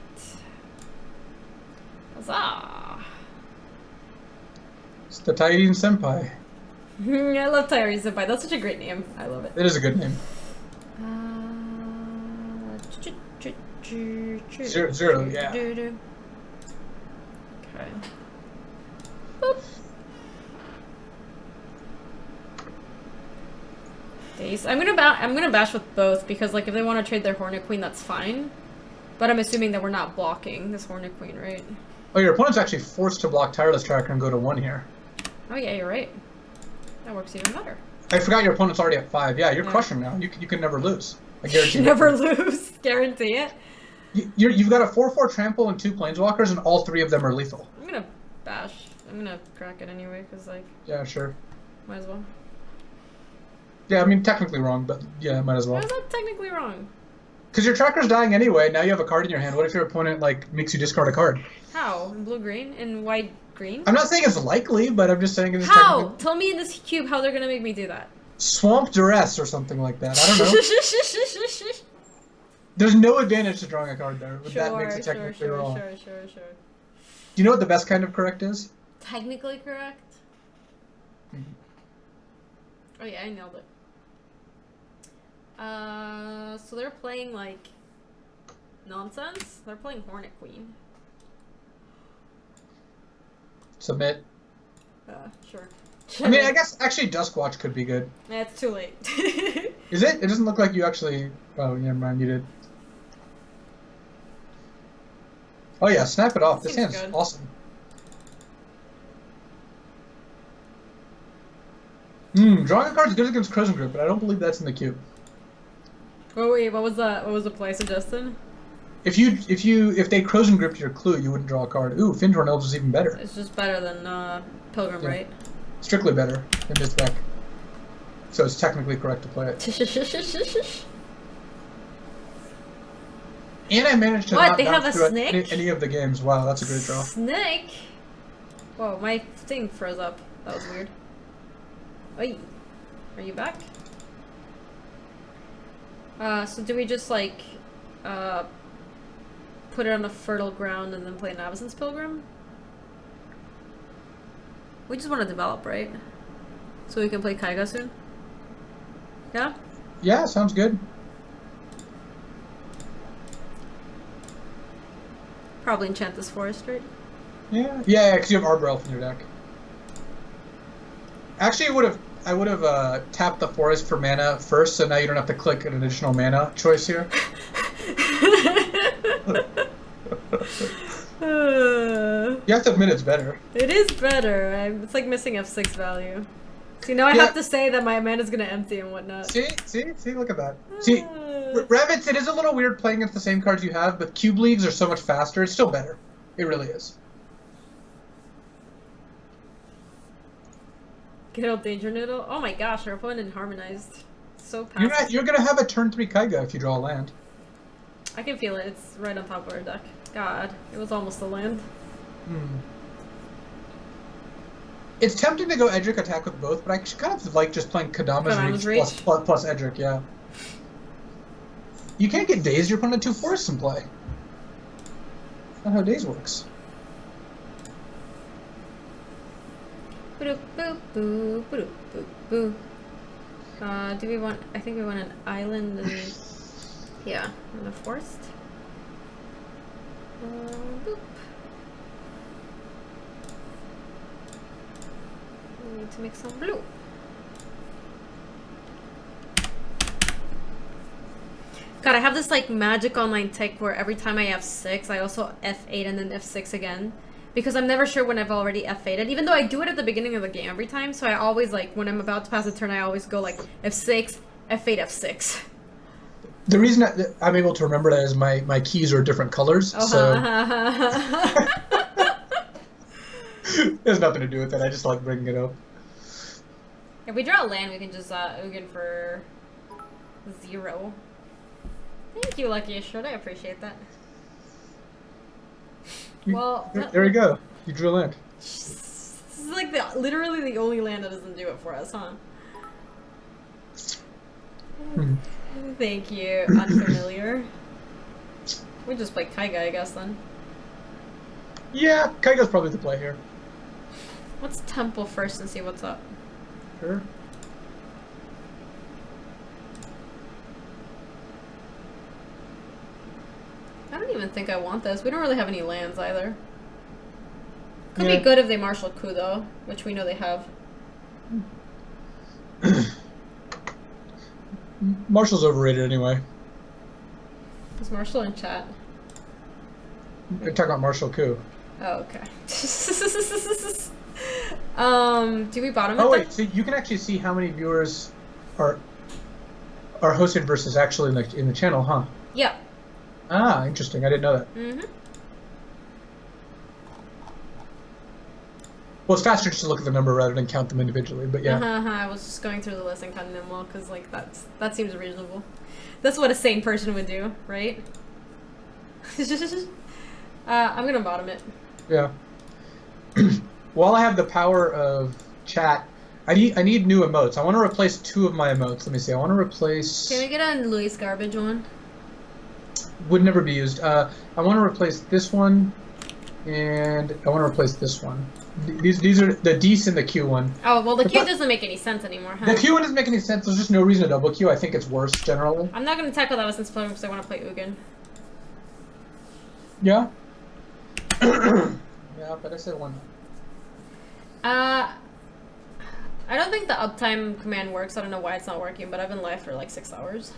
Huzzah! It's the Tyrene Senpai. I love Tyrene Senpai. That's such a great name. I love it. It is a good name. 0, yeah. Okay. Boop. Dace. I'm gonna bash with both because, like, if they want to trade their Hornet Queen, that's fine. But I'm assuming that we're not blocking this Hornet Queen, right? Oh, your opponent's actually forced to block Tireless Tracker and go to 1 here. Oh yeah, you're right. That works even better. I forgot your opponent's already at 5. Yeah, you're crushing now. You can never lose. I guarantee you. Never lose. Guarantee it. You've got a 4/4 trample and 2 planeswalkers, and all 3 of them are lethal. I'm gonna bash. I'm gonna crack it anyway, cause like. Yeah, sure. Might as well. Yeah, I mean technically wrong, but yeah, might as well. Why is that technically wrong? Because your tracker's dying anyway. Now you have a card in your hand. What if your opponent like makes you discard a card? How? In blue green and white green? I'm not saying it's likely, but I'm just saying it's How? technically... Tell me in this cube how they're gonna make me do that. Swamp duress or something like that. I don't know. There's no advantage to drawing a card there, but that makes it technically wrong. Sure. Do you know what the best kind of correct is? Technically correct? Mm-hmm. Oh yeah, I nailed it. So they're playing like nonsense. They're playing Hornet Queen. Submit. Sure. I mean, I guess actually Duskwatch could be good. Yeah, it's too late. Is it? It doesn't look like you actually... Oh, never mind, you did. Oh yeah, snap it off. This hand's good. awesome. Drawing a card's good against Crozen Group, but I don't believe that's in the queue. Oh wait, what was the play suggested? If they Crozen Gripped your clue, you wouldn't draw a card. Ooh, Fintorn Elves is even better. It's just better than Pilgrim, Yeah. right? Strictly better in this deck. So it's technically correct to play it. And I managed to not They have bounce a through snake? any of the games. Wow, that's a great draw. Snake? Whoa, my thing froze up. That was weird. Oi. Are you back? So do we just like put it on a fertile ground and then play Navason's Pilgrim? We just want to develop, right? So we can play Keiga soon? Yeah? Yeah, sounds good. Probably enchant this forest, right? Yeah, because you have Arbor Elf in your deck. Actually, I would have tapped the forest for mana first, so now you don't have to click an additional mana choice here. You have to admit it's better. It is better. It's like missing F6 value. See, now I have to say that my mana's gonna empty and whatnot. See, look at that. See, Rabbits, it is a little weird playing against the same cards you have, but Cube Leagues are so much faster. It's still better. It really is. Get out Danger Noodle. Oh my gosh, our opponent harmonized. So passive. You're gonna have a turn 3 Keiga if you draw a land. I can feel it. It's right on top of our deck. God, it was almost a land. It's tempting to go Edric attack with both, but I kind of like just playing Kadama's Reach plus Edric, yeah. You can't get Dazed, you're putting 2 forests in play. That's not how Daze works. Boop, boop, boop, boop, boop, boop. Do we want... I think we want an island and... yeah, and a forest. Boop. We need to make some blue. God, I have this like magic online tick where every time I F6, I also F8 and then F6 again. Because I'm never sure when I've already F8'd, even though I do it at the beginning of the game every time, so I always, like, when I'm about to pass a turn, I always go, like, F6, F8, F6. The reason I'm able to remember that is my keys are different colors, so... There's nothing to do with that, I just like bringing it up. If we draw a land, we can just, Ugin for 0. Thank you, Lucky Assured, I appreciate that. Well, there we go. You drew a land. This is like literally the only land that doesn't do it for us, huh? Thank you, unfamiliar. We just play Keiga, I guess, then. Yeah, Keiga's probably the play here. Let's temple first and see what's up. Sure. I don't even think I want this. We don't really have any lands either. Could be good if they marshal coup though, which we know they have. Marshall's overrated anyway. Is Marshall in chat? We're talking about Marshall coup. Oh, okay. Do we bottom it? Oh wait, so you can actually see how many viewers are hosted versus actually in the channel, huh? Yeah. Ah, interesting. I didn't know that. Well, it's faster just to look at the number rather than count them individually, but yeah. I was just going through the list and counting them all, because, like, that seems reasonable. That's what a sane person would do, right? I'm gonna bottom it. Yeah. While I have the power of chat, I need new emotes. I want to replace 2 of my emotes. Let me see. I want to replace... Can we get a Luis Garbage one? Would never be used. I want to replace this one, and I want to replace this one. These are the D's and the Q one. Oh, well, the Q doesn't make any sense anymore, huh? The Q one doesn't make any sense. There's just no reason to double Q. I think it's worse, generally. I'm not going to tackle that with Sense because I want to play Ugin. Yeah? Yeah, but I said one. I don't think the uptime command works. I don't know why it's not working, but I've been live for like 6 hours.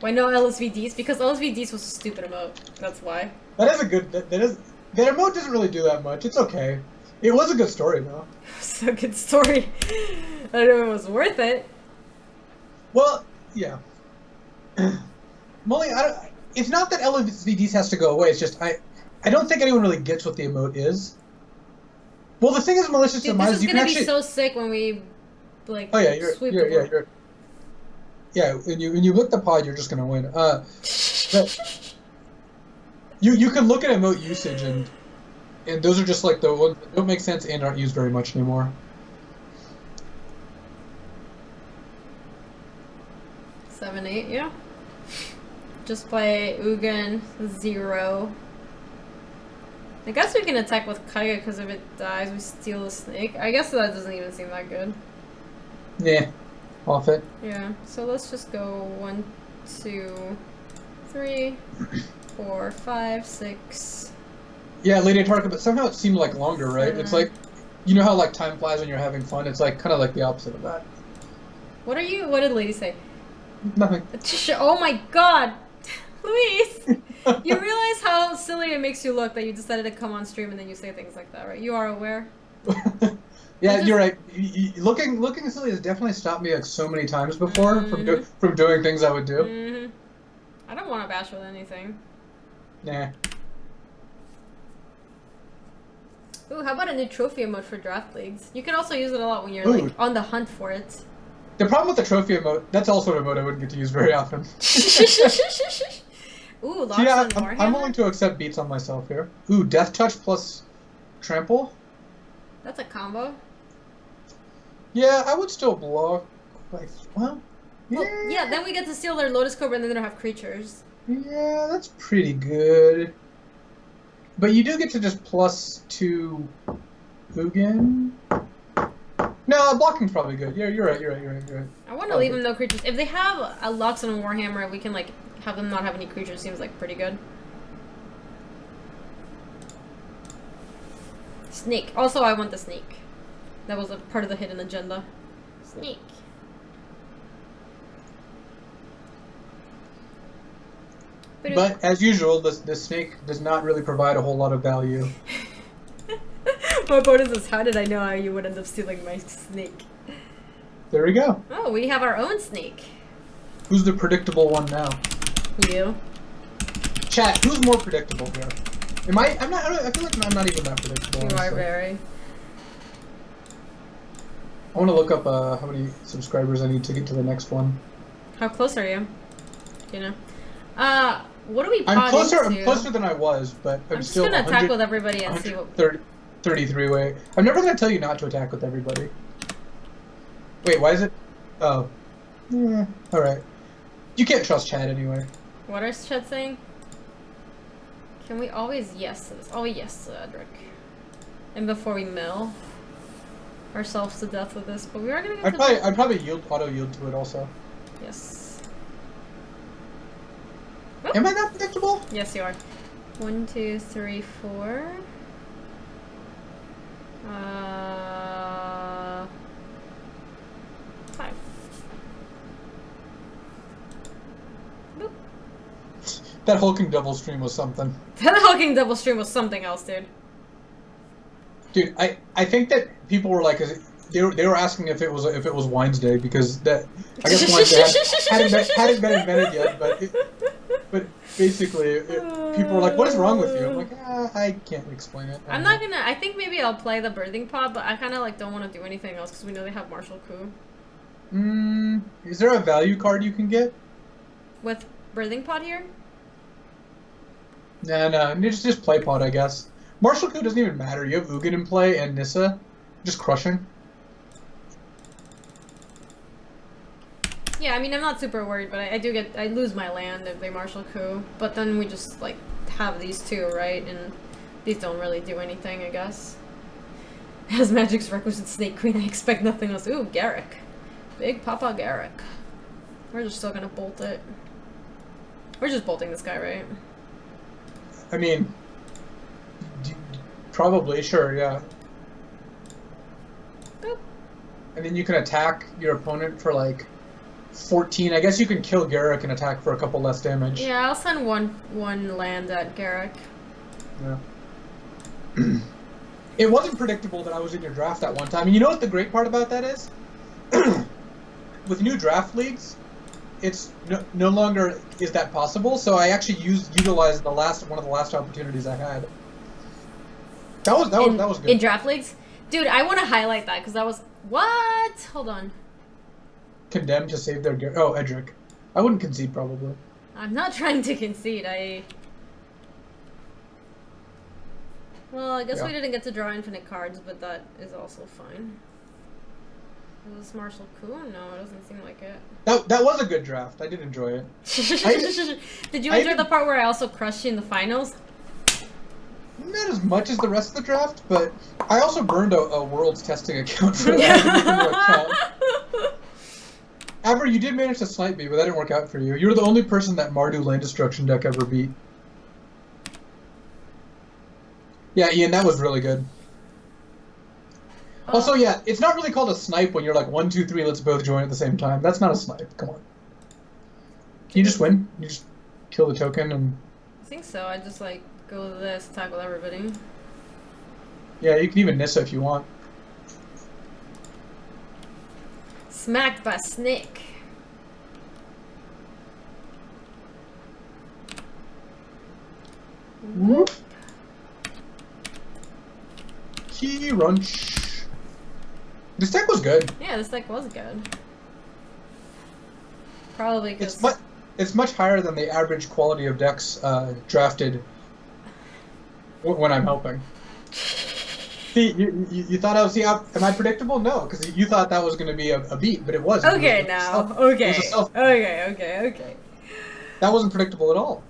Why no LSVDs? Because LSVDs was a stupid emote. That's why. That is a good... That emote doesn't really do that much. It's okay. It was a good story, though. It's a good story. I don't know if it was worth it. Well, yeah. Molly, it's not that LSVDs has to go away. It's just I don't think anyone really gets what the emote is. Well, the thing is, malicious demise. This is gonna be so sick when we like. Oh yeah, when you look the pod, you're just gonna win. You can look at emote usage and those are just like the ones that don't make sense and aren't used very much anymore. 7, 8, yeah. Just play Ugin 0. I guess we can attack with Keiga because if it dies, we steal the snake. I guess that doesn't even seem that good. Yeah, off it. Yeah, so let's just go 1, 2, 3, 4, 5, 6. Yeah, Lady Tarka, but somehow it seemed like longer, right? It's like, you know how like time flies when you're having fun? It's like kind of like the opposite of that. What did Lady say? Nothing. Oh my god! Luis! You realize how silly it makes you look that you decided to come on stream and then you say things like that, right? You are aware? Yeah, you're right. Looking silly has definitely stopped me like so many times before from doing things I would do. I don't want to bash with anything. Nah. Ooh, how about a new trophy emote for draft leagues? You can also use it a lot when you're like on the hunt for it. The problem with the trophy emote, that's also an emote I wouldn't get to use very often. Ooh, lots so more. I'm willing to accept beats on myself here. Ooh, Death Touch plus Trample? That's a combo. Yeah, I would still block. Well, yeah, then we get to steal their Lotus Cobra and then they don't have creatures. Yeah, that's pretty good. But you do get to just +2 Ugin. No, blocking's probably good. Yeah, you're right. I want to leave them no creatures. If they have a Luxon and Warhammer, we can like have them not have any creatures. Seems like pretty good. Snake. Also, I want the snake. That was a part of the hidden agenda. Snake. But as usual, the snake does not really provide a whole lot of value. My bonus is, how did I know you would end up stealing my snake? There we go. Oh, we have our own snake. Who's the predictable one now? You. Chat, who's more predictable here? Am I? I'm not. I feel like I'm not even that predictable. You honestly. are very. I want to look up how many subscribers I need to get to the next one. How close are you? You know. What do we? I'm closer than I was, but I'm still. I'm just gonna attack with everybody and see what. 33 way. I'm never gonna tell you not to attack with everybody. Wait, why is it? Oh. Yeah. All right. You can't trust Chad anyway. What is Chad saying? Can we always yes to this? Oh yes, Edric. And before we mill ourselves to death with this, but we are gonna get. I'd probably auto yield to it also. Yes. Oh. Am I not predictable? Yes, you are. 1, 2, 3, 4. 5. Boop. That hulking double stream was something. That hulking double stream was something else, dude. Dude, I think that people were like, they were asking if it was Wine's Day because that I guess Wine's Day hadn't been invented yet, but But basically, people were like, "What is wrong with you?" I'm like, I can't explain it. I'm not gonna. I think maybe I'll play the birthing pod, but I kind of like don't want to do anything else because we know they have martial coup. Is there a value card you can get? With birthing pod here? No. Just play pod, I guess. Martial coup doesn't even matter. You have Ugin in play and Nissa, just crushing. Yeah, I mean, I'm not super worried, but I lose my land if they martial coup. But then we just, like, have these two, right? And these don't really do anything, I guess. As Magic's requisite Snake Queen, I expect nothing else. Ooh, Garrick. Big Papa Garrick. We're just still gonna bolt it. We're just bolting this guy, right? I mean, probably, sure, yeah. Boop. And then you can attack your opponent for, like, 14. I guess you can kill Garrick and attack for a couple less damage. Yeah, I'll send one land at Garrick. Yeah. It wasn't predictable that I was in your draft that one time. And you know what the great part about that is? With new draft leagues, it's no longer is that possible. So I actually utilized one of the last opportunities I had. That was good. In draft leagues? Dude, I want to highlight that because that was... What? Hold on. Condemned to save their... Oh, Edric. I wouldn't concede, probably. I'm not trying to concede. Well, I guess we didn't get to draw infinite cards, but that is also fine. Is this martial coup? No, it doesn't seem like it. That was a good draft. I did enjoy it. Did you enjoy the part where I also crushed you in the finals? Not as much as the rest of the draft, but I also burned a Worlds testing account for that. Amber, you did manage to snipe me, but that didn't work out for you. You were the only person that Mardu Land Destruction deck ever beat. Yeah, Ian, that was really good. Also, yeah, it's not really called a snipe when you're like 1, 2, 3, let's both join at the same time. That's not a snipe. Come on. Can you just win? You just kill the token and... I think so. I just like go to this, attack with everybody. Yeah, you can even Nissa if you want. Smacked by Snake. Whoop. Key Runch. This deck was good. Yeah, this deck was good. Probably because... It's much higher than the average quality of decks drafted when I'm helping. See, you thought I was... See, am I predictable? No, because you thought that was going to be a beat, but it wasn't. Okay, it was now. Okay. Okay. That wasn't predictable at all.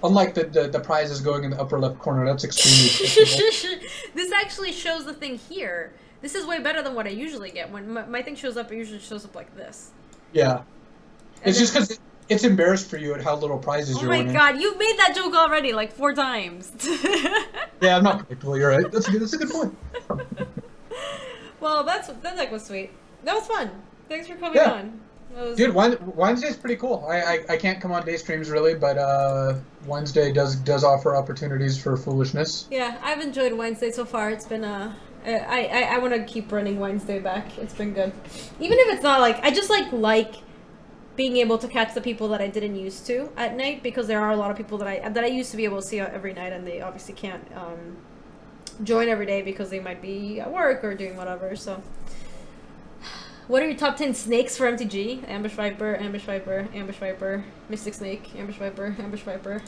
Unlike the prizes going in the upper left corner, that's extremely predictable. This actually shows the thing here. This is way better than what I usually get. When my thing shows up, it usually shows up like this. Yeah. It's just because it's embarrassed for you at how little prizes you're winning. Oh my god, you've made that joke already like 4 times. Yeah, I'm not predictable, you're right. That's a good point. Well, that deck was sweet. That was fun. Thanks for coming on. Dude, Wednesday's pretty cool. I can't come on day streams really, but Wednesday does offer opportunities for foolishness. Yeah, I've enjoyed Wednesday so far. It's been I want to keep running Wednesday back. It's been good. Even if it's not like I just like being able to catch the people that I didn't used to at night, because there are a lot of people that I used to be able to see every night, and they obviously can't join every day because they might be at work or doing whatever. So what are your top 10 snakes for MTG? Ambush Viper, Ambush Viper, Ambush Viper, Mystic Snake, Ambush Viper, Ambush Viper.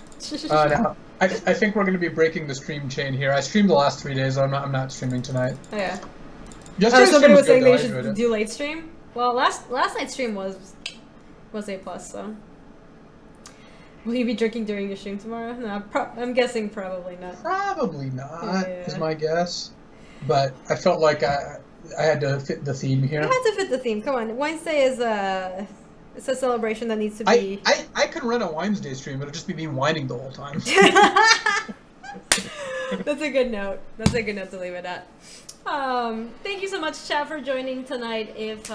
No, I think we're going to be breaking the stream chain here. I streamed the last 3 days. I'm not streaming tonight. Oh yeah. Somebody was saying they should do late stream. Well, last night's stream was A+, so. Will you be drinking during your stream tomorrow? No, I'm guessing probably not. Probably not, is my guess. But I felt like I had to fit the theme here. You had to fit the theme. Come on, Wednesday is it's a celebration that needs to be. I can run a Wednesday stream. It'll just be me whining the whole time. That's a good note. That's a good note to leave it at. Thank you so much, chat, for joining tonight. If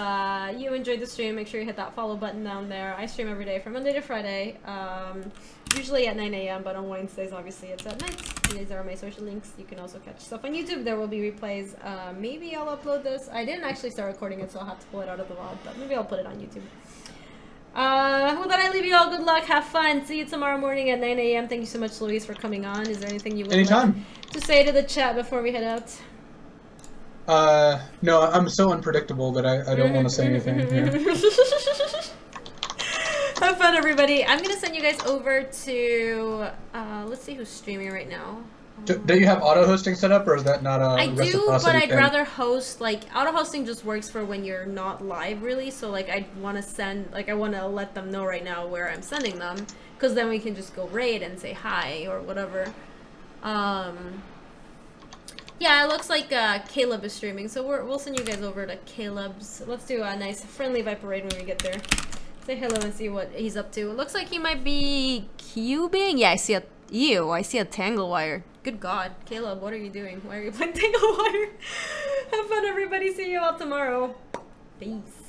you enjoyed the stream, make sure you hit that follow button down there. I stream every day from Monday to Friday, usually at 9 a.m., but on Wednesdays, obviously, it's at night. These are my social links. You can also catch stuff on YouTube. There will be replays. Maybe I'll upload this. I didn't actually start recording it, so I'll have to pull it out of the VOD, but maybe I'll put it on YouTube. With that, I leave you all. Good luck. Have fun. See you tomorrow morning at 9 a.m. Thank you so much, Luis, for coming on. Is there anything you would like to say to the chat before we head out? No, I'm so unpredictable that I don't want to say anything. Have fun, everybody. I'm going to send you guys over to... let's see who's streaming right now. Do you have auto-hosting set up, or is that not a I do, but I'd thing? rather host, like, auto-hosting just works for when you're not live, really, so, like, I want to send, like, I want to let them know right now where I'm sending them, because then we can just go raid and say hi, or whatever. Yeah, it looks like, Caleb is streaming, so we'll send you guys over to Caleb's. Let's do a nice friendly Viper raid when we get there. Say hello and see what he's up to. It looks like he might be cubing. Yeah, I see a tangle wire. Good God, Caleb, what are you doing? Why are you playing tangle wire? Have fun, everybody. See you all tomorrow. Peace.